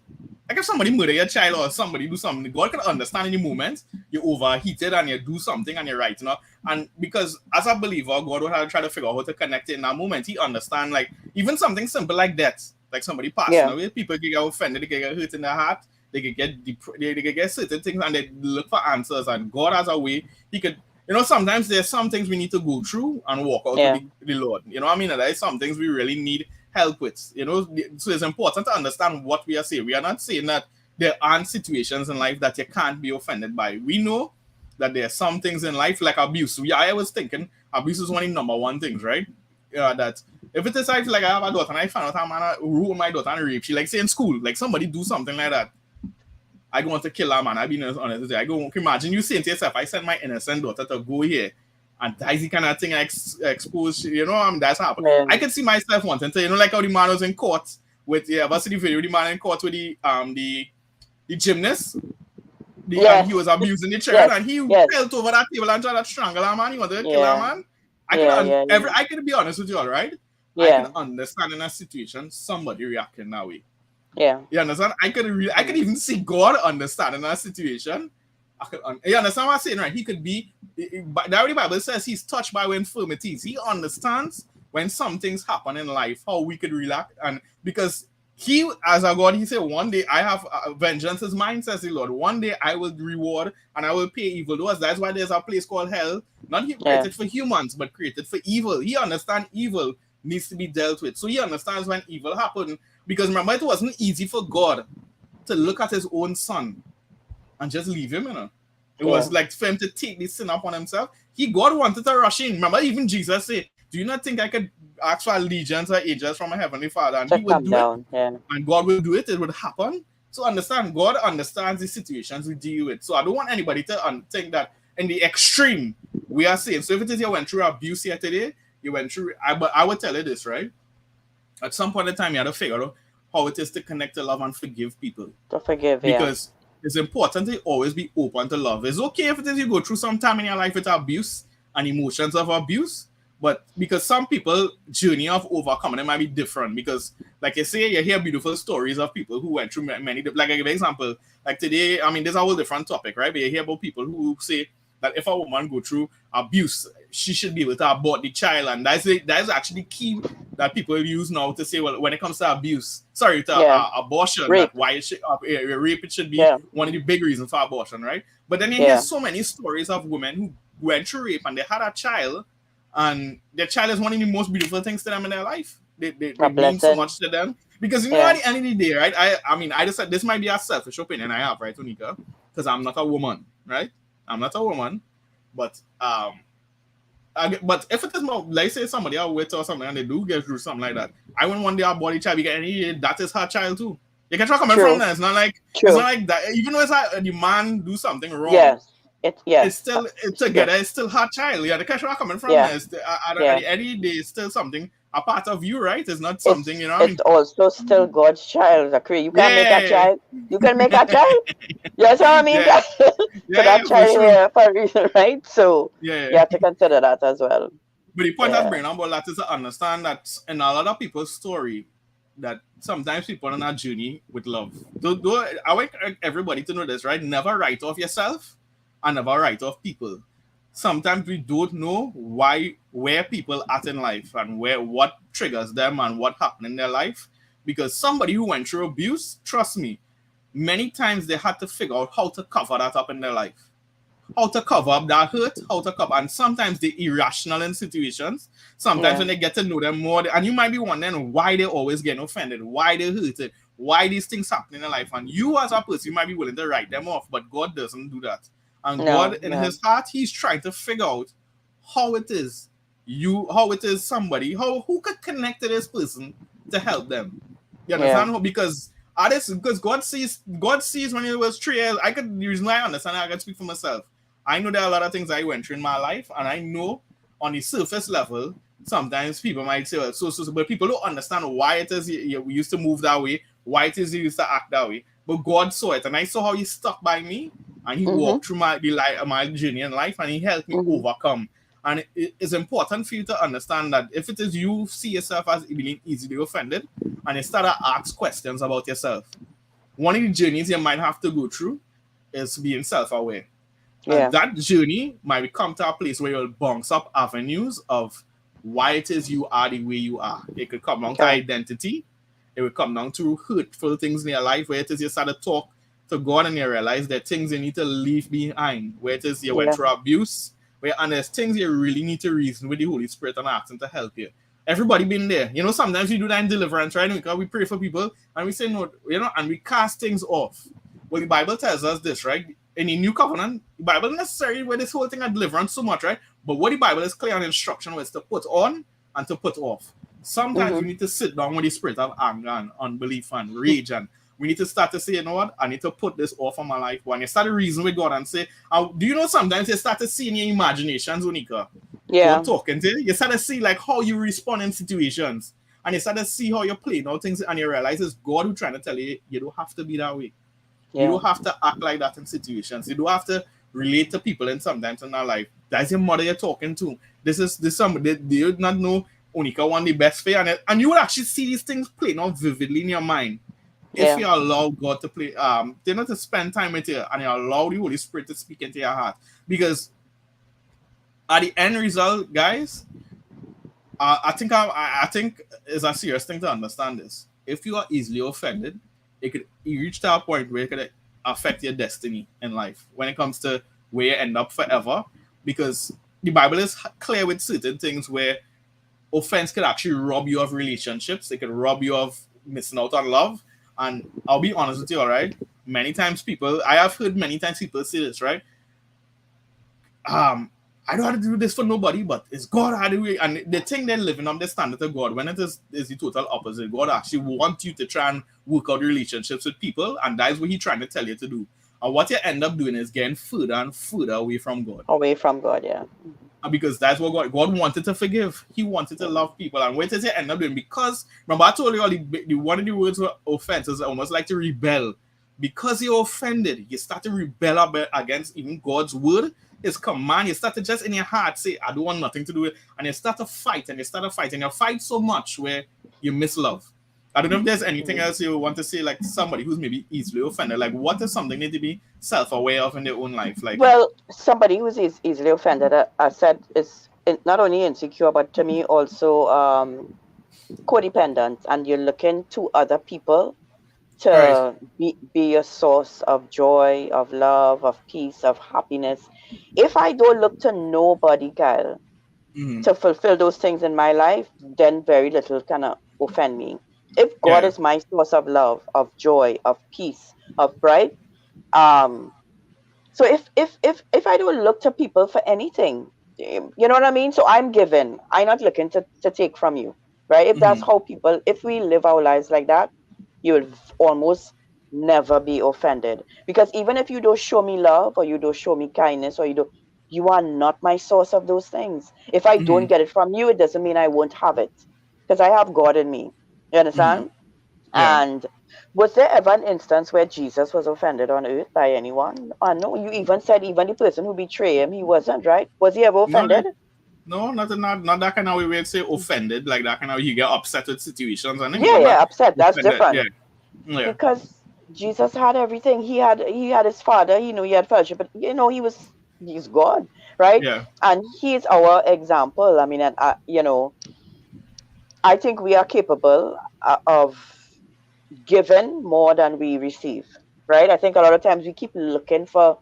Like if somebody murder your child or somebody do something, God can understand in the moment you're overheated and you do something and you're right, you know. And because as a believer, God will have to try to figure out how to connect it in that moment. He understand, like even something simple like that, like somebody passing away, people get offended, they get hurt in their heart. They could get certain things and they look for answers, and God has a way he could, you know, sometimes there's some things we need to go through and walk out with the Lord. You know what I mean? There's some things we really need help with. You know, so it's important to understand what we are saying. We are not saying that there aren't situations in life that you can't be offended by. We know that there are some things in life like abuse. I was thinking abuse is one of the number one things, right? That if it is like I have a daughter and I find out a man ruin my daughter and rape, she like say in school, like somebody do something like that. I don't want to kill her, man. I've been honest. I go, imagine you saying to yourself, I send my innocent daughter to go here and that's the kind of thing exposed, you know, that's happened. Yeah. I could see myself wanting to, you know, like how the man was in court with, yeah, but see the video, the man in court with the gymnast. Yes. He was abusing the chair Yes. and he Yes. fell over that table and tried to strangle a man. He wanted to kill a man. I can be honest with you, all right? I can understand in a situation somebody reacting that way. Yeah. You understand? I could even see God understand in that situation. You understand what I'm saying, right? He could be, the Bible says he's touched by infirmities. He understands when some things happen in life, how we could react. And because he, as a God, he said, one day I have vengeance is mine, says the Lord. One day I will reward and I will pay evildoers. That's why there's a place called hell, not created for humans, but created for evil. He understands evil needs to be dealt with. So he understands when evil happened. Because remember, it wasn't easy for God to look at his own son and just leave him, you know. It was like for him to take this sin upon himself. God wanted to rush in. Remember, even Jesus said, do you not think I could ask for legions or angels from my heavenly Father and he would do it? Yeah. And God will do it. It would happen. So understand, God understands the situations we deal with. So I don't want anybody to think that in the extreme, we are saying. So if it is you went through abuse here today, you went through, but I would tell you this, right? At some point in time, you have to figure out how it is to connect to love and forgive people. To forgive, because it's important to always be open to love. It's okay if it is you go through some time in your life with abuse and emotions of abuse, but because some people journey of overcoming it might be different. Because, like I say, you hear beautiful stories of people who went through many. Like I give an example, like today, I mean, there's a whole different topic, right? But you hear about people who say that if a woman go through abuse, she should be able to abort the child, and that's actually key that people use now to say, well, when it comes to abuse, abortion, rape. That why it should, rape, it should be one of the big reasons for abortion, right? But then you hear so many stories of women who went through rape and they had a child, and their child is one of the most beautiful things to them in their life. They mean so much to them. Because you know, at the end of the day, right? I mean, I decided this might be a selfish opinion I have, right, Tonika? Because I'm not a woman, right? I'm not a woman, but but if it is more, like say somebody out with or something and they do get through something like that, I wouldn't want their body child because that is her child too. You can try coming from that. It's not like that. Even though it's the man do something wrong, it's still together. It's still her child. Yeah, the catch where coming from at the end of the day, it's still something a part of you, right? It's not something, you know. It's also still God's child, Zachary. You can't make a child. You can make a child. Yes, I mean, so that child here for a reason, right? So you have to consider that as well. But the point I'm bringing on about that is to understand that in a lot of people's story, that sometimes people on a journey with love. I want everybody to know this, right? Never write off yourself and never write off people. Sometimes we don't know where people are in life and what triggers them and what happened in their life. Because somebody who went through abuse, trust me, many times they had to figure out how to cover that up in their life. How to cover up that hurt, and sometimes they're irrational in situations. Sometimes when they get to know them more, and you might be wondering why they're always getting offended, why they're hurted, why these things happen in their life. And you as a person, you might be willing to write them off, but God doesn't do that. And God, in his heart, he's trying to figure out how it is somebody, who could connect to this person to help them. You understand? Because God sees when it was 3 years. I understand, I can speak for myself. I know there are a lot of things I went through in my life, and I know on the surface level, sometimes people might say, well, but people don't understand why it is we used to move that way, why it is you used to act that way. But God saw it, and I saw how he stuck by me, and he walked through my journey in life, and he helped me overcome. And it is important for you to understand that if it is you see yourself as being easily offended, and you start to ask questions about yourself, one of the journeys you might have to go through is being self-aware. And that journey might come to a place where you'll bounce up avenues of why it is you are the way you are. It could come down to identity. It will come down to hurtful things in your life, where it is you start to talk to God and you realize there are things you need to leave behind, where it is you went through abuse, and there's things you really need to reason with the Holy Spirit and ask him to help you. Everybody been there. You know, sometimes we do that in deliverance, right? Because we pray for people and we say no, you know, and we cast things off. Well, the Bible tells us this, right? In the new covenant, the Bible necessarily where this whole thing of deliverance so much, right? But what the Bible is clear on instruction was to put on and to put off. Sometimes we need to sit down with the spirit of anger and unbelief and rage, and we need to start to say, you know what, I need to put this off on my life. When you start to reason with God and say, do you know sometimes you start to see in your imaginations, Onika, God talking to you, you start to see like how you respond in situations, and you start to see how you're playing out things, and you realize it's God who's trying to tell you, you don't have to be that way. You don't have to act like that in situations. You don't have to relate to people in sometimes in our life. That's your mother you're talking to. This somebody. Do you not know Onika want the best for you? And you would actually see these things playing out vividly in your mind if you allow God to play. You know, to spend time with you and you allow the Holy Spirit to speak into your heart. Because at the end result, guys, I think it's a serious thing to understand this. If you are easily offended, you reach to a point where it could affect your destiny in life when it comes to where you end up forever, because the Bible is clear with certain things where offense could actually rob you of relationships. It could rob you of missing out on love. And I'll be honest with you, all right? I have heard many times people say this, right? I don't have to do this for nobody, but it's God how do we, and they think they're living up the standard of God when it is the total opposite. God actually wants you to try and work out relationships with people, and that is what He's trying to tell you to do. And what you end up doing is getting further and further away from God. Away from God, yeah. Because that's what God wanted to forgive. He wanted to love people. And what does he end up doing? Because remember, I told you all one of the words for offense is almost like to rebel. Because you're offended, you start to rebel against even God's word, His command. You start to just in your heart say, I don't want nothing to do with it. And you start to fight and you fight so much where you miss love. I don't know if there's anything else you want to say, like somebody who's maybe easily offended. Like, what is something they need to be self-aware of in their own life? Like, well, somebody who's easily offended, I said, is not only insecure, but to me also codependent, and you're looking to other people to be a source of joy, of love, of peace, of happiness. If I don't look to nobody, Kyle, to fulfill those things in my life, then very little can offend me. If God is my source of love, of joy, of peace, of pride, so if I don't look to people for anything, you know what I mean? So I'm giving. I'm not looking to take from you, right? If that's how people, if we live our lives like that, you will almost never be offended. Because even if you don't show me love, or you don't show me kindness, or you are not my source of those things. If I don't get it from you, it doesn't mean I won't have it, because I have God in me. You understand? And was there ever an instance where Jesus was offended on earth by anyone? No, you even said even the person who betrayed him, he wasn't, right? Was he ever offended? No, not that kind of way we'd say offended, like that kind of you get upset with situations and upset. That's different. Yeah. Because Jesus had everything. He had his Father. He had fellowship, but he's God, right? Yeah. And he's our example. I mean, and I think we are capable of giving more than we receive, right? I think a lot of times we keep looking for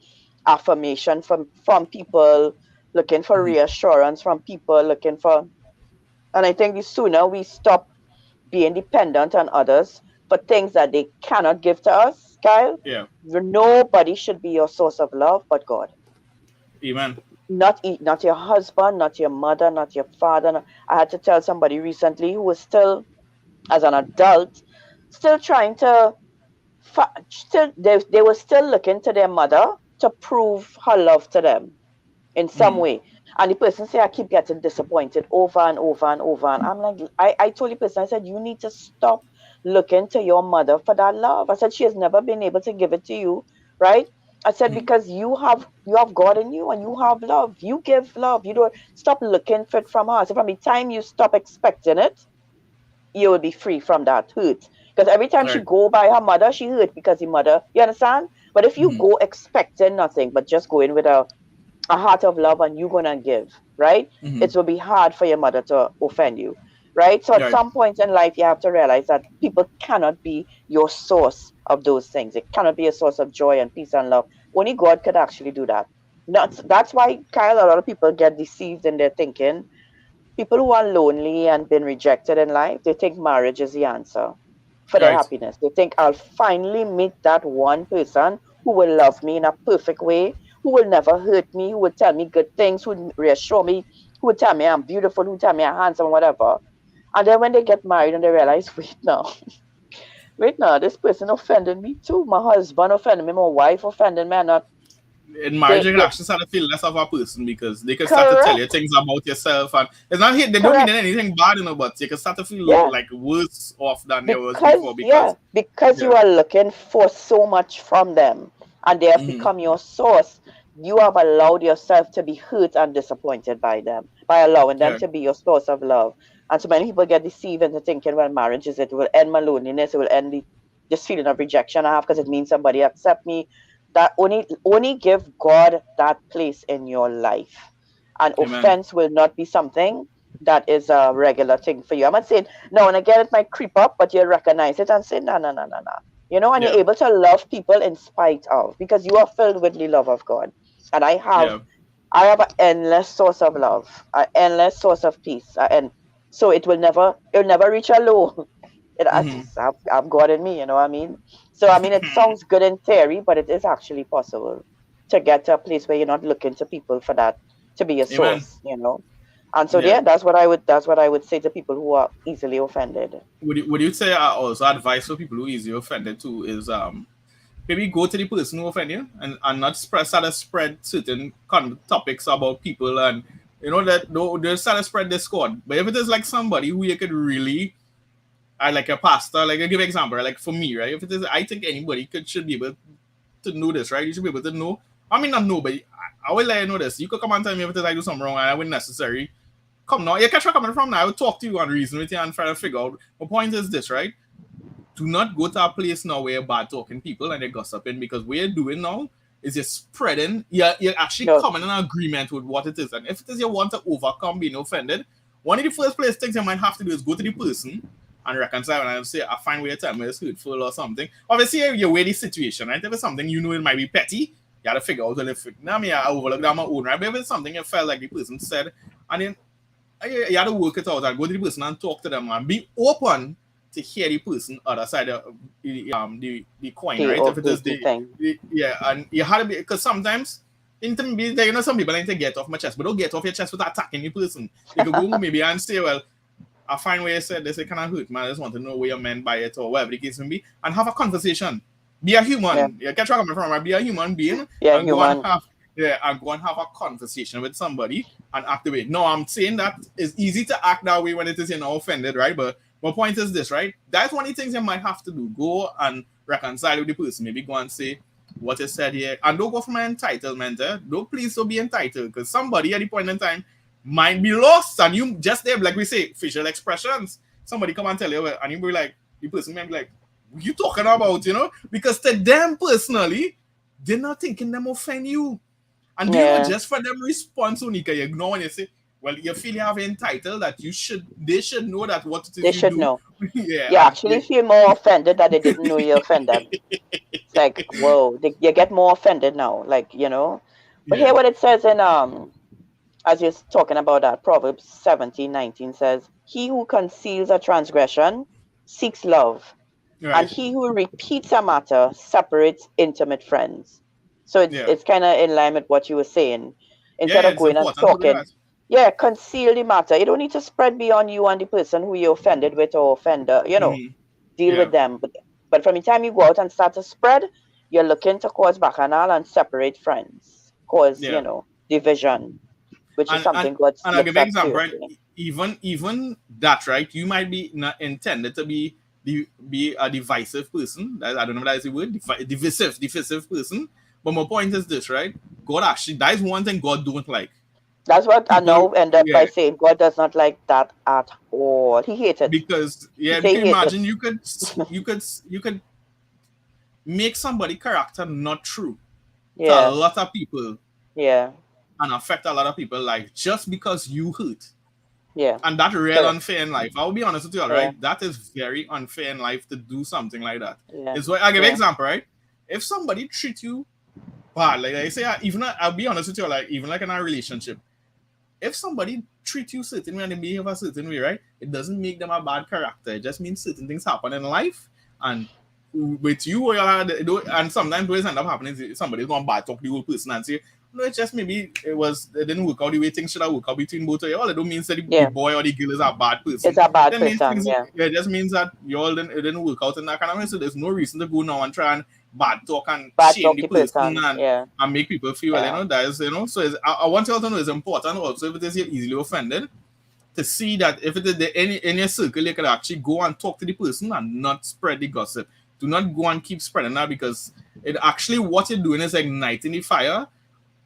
affirmation from people, looking for reassurance from people, and I think the sooner we stop being dependent on others for things that they cannot give to us, Kyle, nobody should be your source of love but God. Amen. Not your husband, not your mother, not your father. I had to tell somebody recently who was still, as an adult, still trying to, they were still looking to their mother to prove her love to them in some way. And the person said, I keep getting disappointed over and over and over. And I'm like, I told the person, I said, you need to stop looking to your mother for that love. I said, she has never been able to give it to you, right? I said, because you have God in you and you have love. You give love. You don't stop looking for it from her. So from the time you stop expecting it, you will be free from that hurt. Because every time she go by her mother, she hurt because the mother, you understand? But if you go expecting nothing, but just go in with a heart of love and you're going to give, right? It will be hard for your mother to offend you, right? So at some point in life, you have to realize that people cannot be your source of those things. It cannot be a source of joy and peace and love. Only God could actually do that. That's why, Kyle, a lot of people get deceived in their thinking People who are lonely and been rejected in life, they think marriage is the answer for their Right. happiness. They think I'll finally meet that one person who will love me in a perfect way, who will never hurt me, who will tell me good things, who will reassure me, who will tell me I'm beautiful, who will tell me I'm handsome, whatever. And then when they get married and they realize, wait now, this person offended me too. My husband offended me, my wife offended me, and not In marriage, they, you can they actually start to feel less of a person because they can start to tell you correct, things about yourself, and it's not they don't mean correct. anything bad, but you can start to feel Yeah. like worse off than you was Because before yeah, because because you yeah. are looking for so much from them and they have Hmm. become your source, you have allowed yourself to be hurt and disappointed by them by allowing them Yeah. to be your source of love. And so many people get deceived into thinking, well, marriage is it will end my loneliness, it will end this feeling of rejection I have because it means somebody accept me. That only give God that place in your life. And Amen. offense will not be something that is a regular thing for you. I'm not saying now and again it might creep up, but you recognize it and say, no, no, no, no, no. And you're Yeah. able to love people in spite of, because you are filled with the love of God. And Yeah. I have an endless source of love, an endless source of peace. And so it'll never reach a low. I Hmm. just have God in me, you know what I mean? So I mean it sounds good in theory, but it is actually possible to get to a place where you're not looking to people for that to be a Amen. source. And so Yeah. yeah, that's what I would say to people who are easily offended. Would you say also advice for people who easily offended too is maybe go to the person who offend you and not start to spread certain kind of topics about people and that don't start to spread discord. But if it is like somebody who you could really like a pastor, like I give an example, like for me, right? If it is I think anybody should be able to know this, right? You should be able to know. I mean not know, but I will let you know this. You could come and tell me if it is I do something wrong and I wouldn't necessarily come now. You catch where I'm coming from now. I would talk to you and reason with you and try to figure out. My point is this, right? Do not go to a place now where you're bad talking people and you're gossiping because what you're doing now is you're spreading, you're actually No, coming in agreement with what it is. And if it is you want to overcome being offended, one of the first place things you might have to do is go to the person and reconcile and say, I find where your time is hurtful or something. Obviously, you weigh the situation, right? If it's something you know it might be petty, you gotta figure out the if now me I overlook that on my own, right? But if it's something you felt like the person said, and then you have to work it out and go to the person and talk to them and be open to hear the person other side of the coin, the right? or If it is the thing. yeah, and you had to be because sometimes some people like to get off my chest, but don't get off your chest without attacking the person. You could go maybe and say, well, I find where you said this, it kind of hurt, man. I just want to know where you meant by it or whatever the case may be, and have a conversation. Be a Yeah, human. You catch where I'm coming from, right? Be a human being yeah, and go and human. have and go and have a conversation with somebody and activate. No, I'm saying that it's easy to act that way when it is offended, right? But my point is this, right? That's one of the things you might have to do. Go and reconcile with the person. Maybe go and say what you said here. And don't go for my entitlement. Don't be entitled. Because somebody at the point in time might be lost. And you just there, like we say, facial expressions. Somebody come and tell you, and you be like, the person might be like, what you talking about? Because to them personally, they're not thinking them offend you. And do you know Yeah, just for them response, Unika, you ignore when you say, well, you feel you have entitled that they should know that what it they is you should do. know. You yeah, and actually feel more offended that they didn't know you offended. It's like, whoa, you get more offended now, like. But yeah, here what it says in as you're talking about that, Proverbs 17:19 says, "He who conceals a transgression seeks love, and right, he who repeats a matter separates intimate friends." So it's yeah, it's kind of in line with what you were saying. Instead yeah. of It's going and important to do talking, that. yeah, conceal the matter. You don't need to spread beyond you and the person who you're offended with or offender. Deal Yeah, with them. But from the time you go out and start to spread, you're looking to cause bacchanal and separate friends, cause yeah. division, which is And and something God and I'll looks give you an at example, right? seriously. Even that, right? You might be not intended to be a divisive person. I don't know if that is the word, divisive person. But my point is this, right? God actually that is one thing God don't like. That's what I People, now end up by yeah, saying. God does not like that at all. He hates it. He say because he hates it. imagine you could make somebody character not true to a Yes. lot of people Yeah. and affect a lot of people life just because you hurt. Yeah. And that's real Correct. unfair in life. I'll be honest with you, all Yeah. right? That is very unfair in life to do something like that. Yeah. It's what I'll give you an Yeah. example, right? If somebody treat you bad, like I say, even I'll be honest with you, like even like in a relationship, if somebody treat you certain way and they behave a certain way, right? It doesn't make them a bad character. It just means certain things happen in life, and with you, and sometimes what end up happening is somebody's going to bad talk the whole person and say, no, it's just maybe it didn't work out the way things should have worked out between both of you. All it don't mean that the boy or the girl is a bad person. It's a bad That person, yeah. It just means that it didn't work out in that kind of way. So there's no reason to go now and try and bad talk and shame the person and make people feel, that is, so I want you all to know it's important also if it is you're easily offended, to see that if it is in your circle, you can actually go and talk to the person and not spread the gossip. Do not go and keep spreading that, because it actually what you're doing is igniting the fire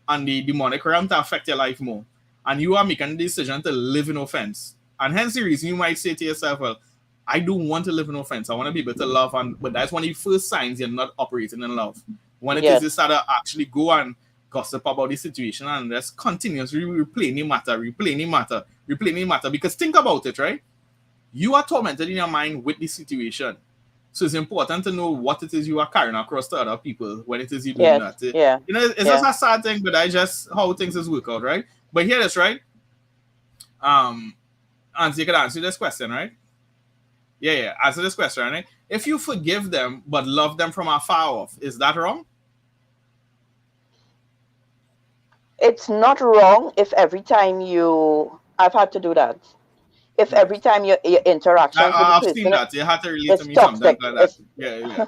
and the demonic realm to affect your life more. And you are making the decision to live in offense. And hence the reason you might say to yourself, well, I don't want to live in offense. I want to be able to love. But that's one of the first signs you're not operating in love. When it is you start to actually go and gossip about the situation and just continuously replaying the matter. Because think about it, right? You are tormented in your mind with the situation. So it's important to know what it is you are carrying across to other people when it is you doing that. It's just a sad thing, but that's just how things is work out, right? But here is right. Answer, you can answer this question, right? Yeah. Answer this question, right? If you forgive them but love them from afar off, is that wrong? It's not wrong if every time I've had to do that. If every time your interactions with the person, I've seen that. You had to relate to me something like that. Yeah.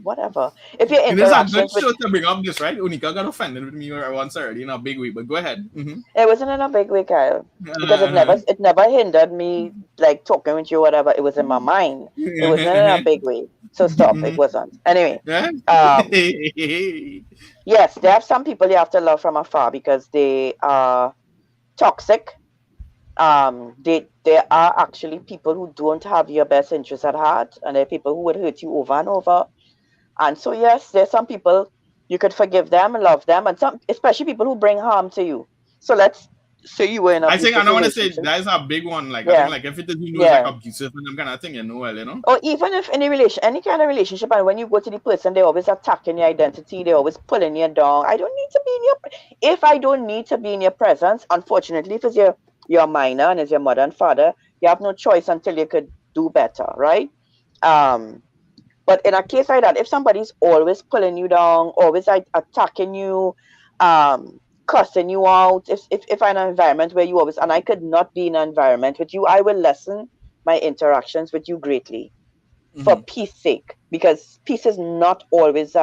Whatever. If your interactions with... to bring up this, right? Unica got offended with me once already in a big way, but go ahead. Mm-hmm. It wasn't in a big way, Kyle. Because it never hindered me like talking with you or whatever. It was in my mind. It wasn't in a big way. So stop. It wasn't. Anyway. Yes, there are some people you have to love from afar because they are toxic. There are actually people who don't have your best interests at heart, and there are people who would hurt you over and over. And so, yes, there's some people you could forgive them and love them, and some, especially people who bring harm to you. So let's say you were in a I don't want to say that's a big one. Like, I think, like, if it is, like abusive and them kind of thing, Or even if any kind of relationship, and when you go to the person, they're always attacking your identity, they're always pulling you down. I don't need to be in your... If I don't need to be in your presence, unfortunately, if it's your minor and it's your mother and father, you have no choice until you could do better, right? But in a case like that, if somebody's always pulling you down, always attacking you, cussing you out, if I'm in an environment where you always, and I could not be in an environment with you, I will lessen my interactions with you greatly for peace sake, because peace is not always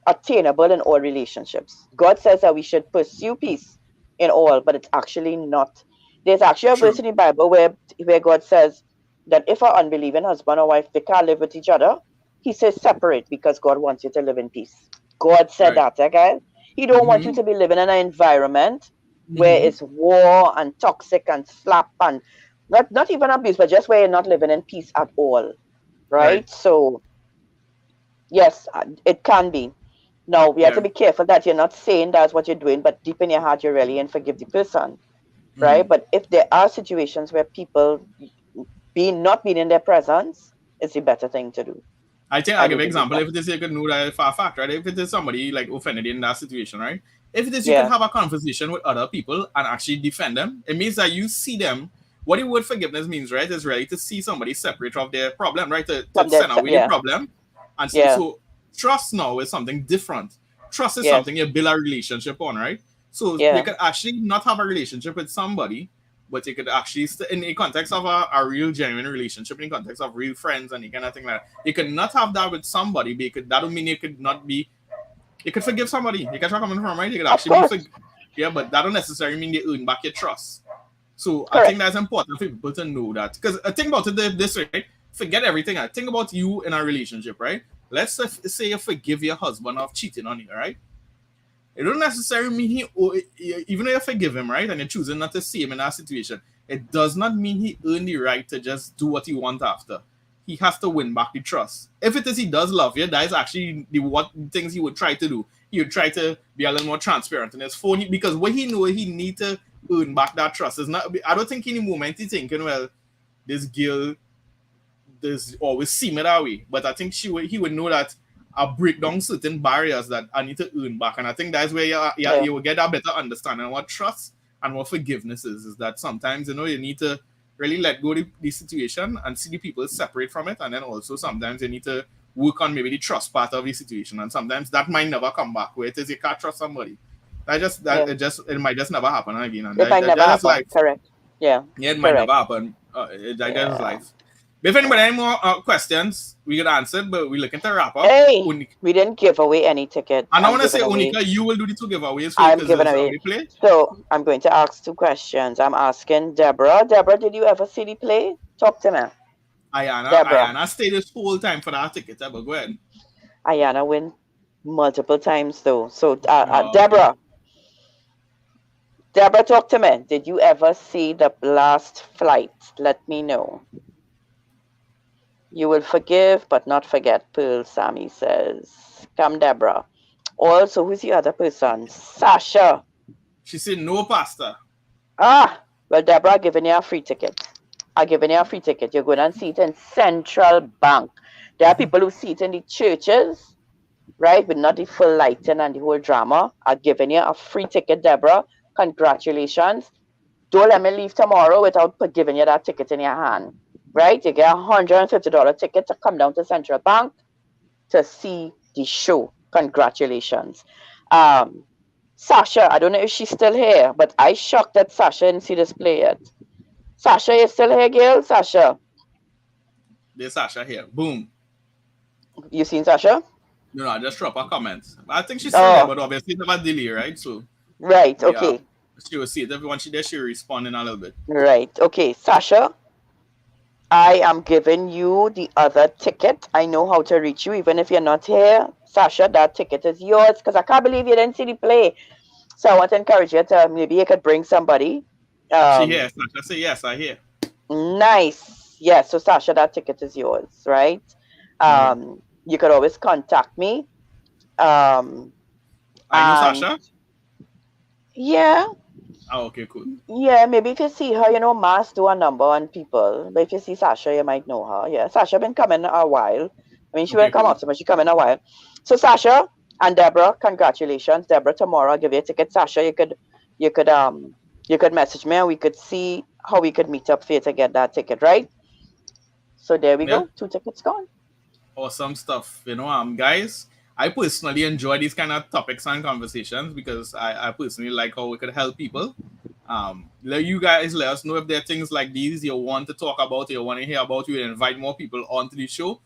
attainable in all relationships. God says that we should pursue peace in all, but it's actually not. There's actually a verse in the Bible where God says that if an unbelieving husband or wife, they can't live with each other, he says separate, because God wants you to live in peace. God said that, okay? He don't want you to be living in an environment where it's war and toxic and slap and not even abuse, but just where you're not living in peace at all, right? So yes, it can be. Now we have to be careful that you're not saying that's what you're doing, but deep in your heart you're really and forgive the person, right? But if there are situations where people not being in their presence is the better thing to do. I think I'll give an example. If it is, you can know that for a fact, right? If it is somebody like offended in that situation, right? If it is, you can have a conversation with other people and actually defend them. It means that you see them. What the word forgiveness means, right, is really to see somebody separate from their problem, right? To send away the problem. And so trust now is something different. Trust is something you build a relationship on, right? So you can actually not have a relationship with somebody, but you could actually, in the context of a real genuine relationship, in the context of real friends and the kind of thing like that, you could not have that with somebody, but that don't mean you could not be, you could forgive somebody. You can coming from, right? You could actually but that don't necessarily mean you earn back your trust. So I think that's important for people to know that. Because I think about it this way, right? Forget everything. I think about you in a relationship, right? Let's say you forgive your husband of cheating on you, right? It don't necessarily mean even though you forgive him, right, and you're choosing not to see him in that situation, it does not mean he earned the right to just do what he wants after. He has to win back the trust. If it is he does love you, that is actually what things he would try to do. He would try to be a little more transparent in his phone, because what he knows he need to earn back that trust is not. I don't think in the moment he's thinking, well, this girl does always see me that way, but I think he would know that break down certain barriers that I need to earn back. And I think that's where you will get a better understanding of what trust and what forgiveness is that sometimes, you need to really let go of the situation and see the people separate from it. And then also sometimes you need to work on maybe the trust part of the situation. And sometimes that might never come back, where it is you can't trust somebody. It might just never happen again. And it might never happen. Life. Correct. Yeah. Yeah, it might never happen. That is life. If anybody any more questions, we can answer, but we're looking to wrap up. Hey, we didn't give away any ticket. And I want to say, Unika, you will do the 2 giveaways. I'm giving away. So I'm going to ask 2 questions. I'm asking Deborah. Deborah, did you ever see the play? Talk to me. Ayana stayed this whole time for that ticket, but go ahead. Ayana win multiple times though. So Deborah. Deborah, talk to me. Did you ever see the last flight? Let me know. You will forgive but not forget, Pearl Sammy says. Come, Deborah. Also, who's the other person? Sasha. She said no, Pastor. Well, Deborah, I'm giving you a free ticket. You're going to see it in Central Bank. There are people who see it in the churches, right? But not the full lighting and the whole drama. I'm giving you a free ticket, Deborah. Congratulations. Don't let me leave tomorrow without giving you that ticket in your hand. Right? You get a $150 ticket to come down to Central Bank to see the show. Congratulations. Sasha, I don't know if she's still here, but I shocked that Sasha didn't see this play yet. Sasha, you still here, girl? Sasha? There's Sasha here. Boom. You seen Sasha? No, I just drop a comment. I think she's still there, but obviously it's about delay, right? So. Right, okay. Yeah, she will see it. Everyone she'll respond in a little bit. Right, okay. Sasha, I am giving you the other ticket. I know how to reach you, even if you're not here. Sasha, that ticket is yours, because I can't believe you didn't see the play. So I want to encourage you to, maybe you could bring somebody. She here, Sasha. Say yes, I hear. Nice. Yes, so Sasha, that ticket is yours, right? You could always contact me. I know Sasha? Yeah. Oh, okay, cool. Yeah, maybe if you see her, Mass do a number on people. But if you see Sasha, you might know her. Yeah, Sasha been coming a while. I mean, she won't come out so much. She come in a while. So Sasha and Deborah, congratulations. Deborah, tomorrow I'll give you a ticket. Sasha, you could message me and we could see how we could meet up for you to get that ticket, right? So there we go. 2 tickets gone. Awesome stuff. Guys, I personally enjoy these kind of topics and conversations because I personally like how we could help people. You guys let us know if there are things like these you want to talk about, you want to hear about, you invite more people onto the show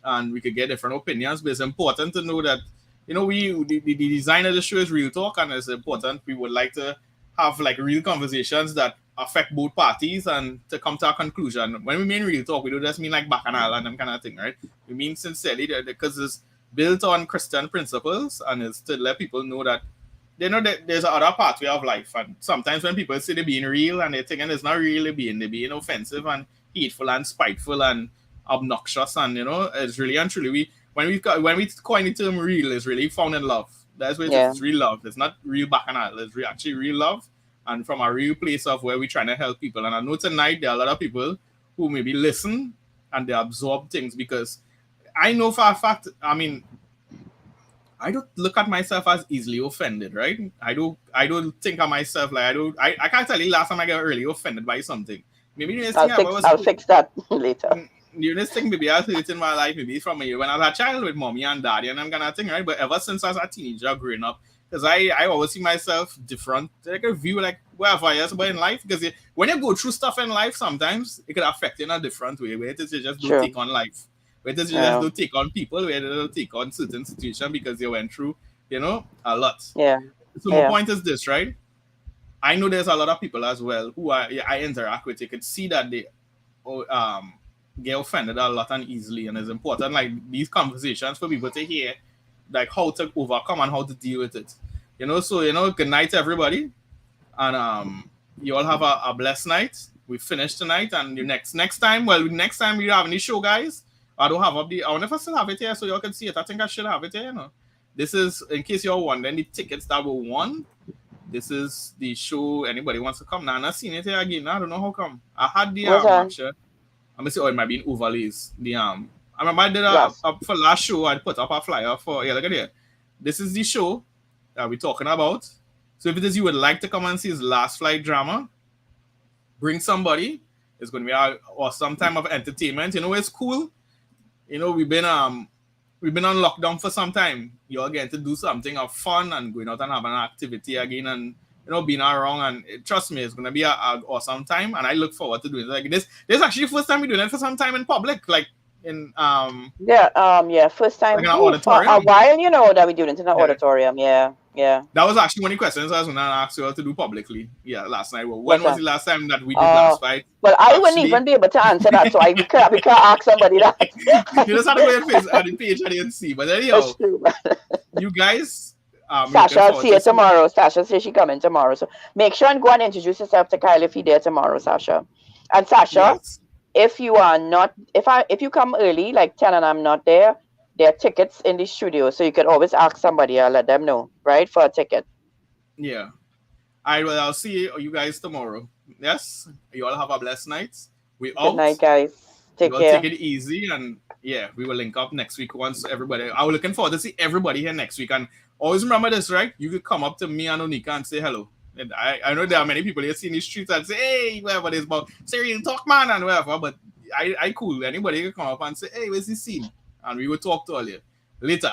and we could get different opinions. But it's important to know that, the design of the show is real talk, and it's important. We would like to have like real conversations that affect both parties and to come to a conclusion. When we mean real talk, we don't just mean like bacchanal and them kind of thing, right? We mean sincerely because it's built on Christian principles and it's to let people know that that there's another pathway of life. And sometimes when people say they're being real and they're thinking it's not really they're being offensive and hateful and spiteful and obnoxious, and it's really and truly when we coin the term real, it's really found in love. That's where it's real love. It's not real bacchanal. It's actually real love, and from a real place of where we're trying to help people. And I know tonight there are a lot of people who maybe listen and they absorb things, because I know for a fact, I mean, I don't look at myself as easily offended, right? I don't think of myself like I can't tell you last time I got really offended by something. Maybe I'll fix that later. This thing maybe I hurt in my life, maybe from when I was a child with mommy and daddy and I'm gonna think, right? But ever since I was a teenager growing up, because I always see myself different. Like a view like wherever I am in life, because when you go through stuff in life, sometimes it could affect you in a different way. Where it is you just don't take on life. Where it is you just don't take on people. Where you don't take on certain situations because you went through, a lot. Yeah. So my point is this, right? I know there's a lot of people as well who I interact with. You could see that they get offended a lot and easily, and it's important like these conversations for people to hear like how to overcome and how to deal with it. So good night everybody, and you all have a blessed night. We finished tonight, and next time we have any show, guys. I don't have I wonder if I still have it here so y'all can see it. I think I should have it here, This is, in case you're wondering, the tickets that were won. This is the show. Anybody wants to come now? I've seen it here again. I don't know how come. I had the I'm gonna say, it might be in overlays. I I remember I did Yes. for last show, I put up a flyer for, yeah, look at here. This is the show that we're talking about. So if it is you would like to come and see his Last Flight drama, bring somebody. It's going to be or some time of entertainment. You know, it's cool. You know, we've been on lockdown for some time. You're getting to do something of fun and going out and having an activity again and being around, and trust me, it's gonna be a awesome time, and I look forward to doing it. Like this is actually the first time we're doing it for some time in public, like in first time like in an for a auditorium. while, that we do it in an Yeah. auditorium. Yeah. That was actually one of the questions I was gonna ask you all to do publicly. Yeah, last night. Well, when was the last time that we did Last Fight? Well, I wouldn't even be able to answer that, so we can't ask somebody that. You just had to go on the page and you see. But anyhow, you guys. Sasha will see you tomorrow. Sasha says she coming tomorrow. So make sure and go and introduce yourself to Kyle if you're there tomorrow, Sasha. And Sasha, if you are not, if you come early, like 10 and I'm not there, there are tickets in the studio. So you can always ask somebody, I'll let them know, right? For a ticket. Yeah. I'll see you guys tomorrow. Yes? You all have a blessed night. We out. Good night, guys. Take care. Take it easy, and yeah, we will link up next week once everybody. I'm looking forward to see everybody here next week, and always remember this, right? You could come up to me and Onika and say hello. And I know there are many people here in the streets that say, hey, whatever it is about serial talk, man, and whatever, but I cool. Anybody can come up and say, hey, where's the scene? And we will talk to all you later.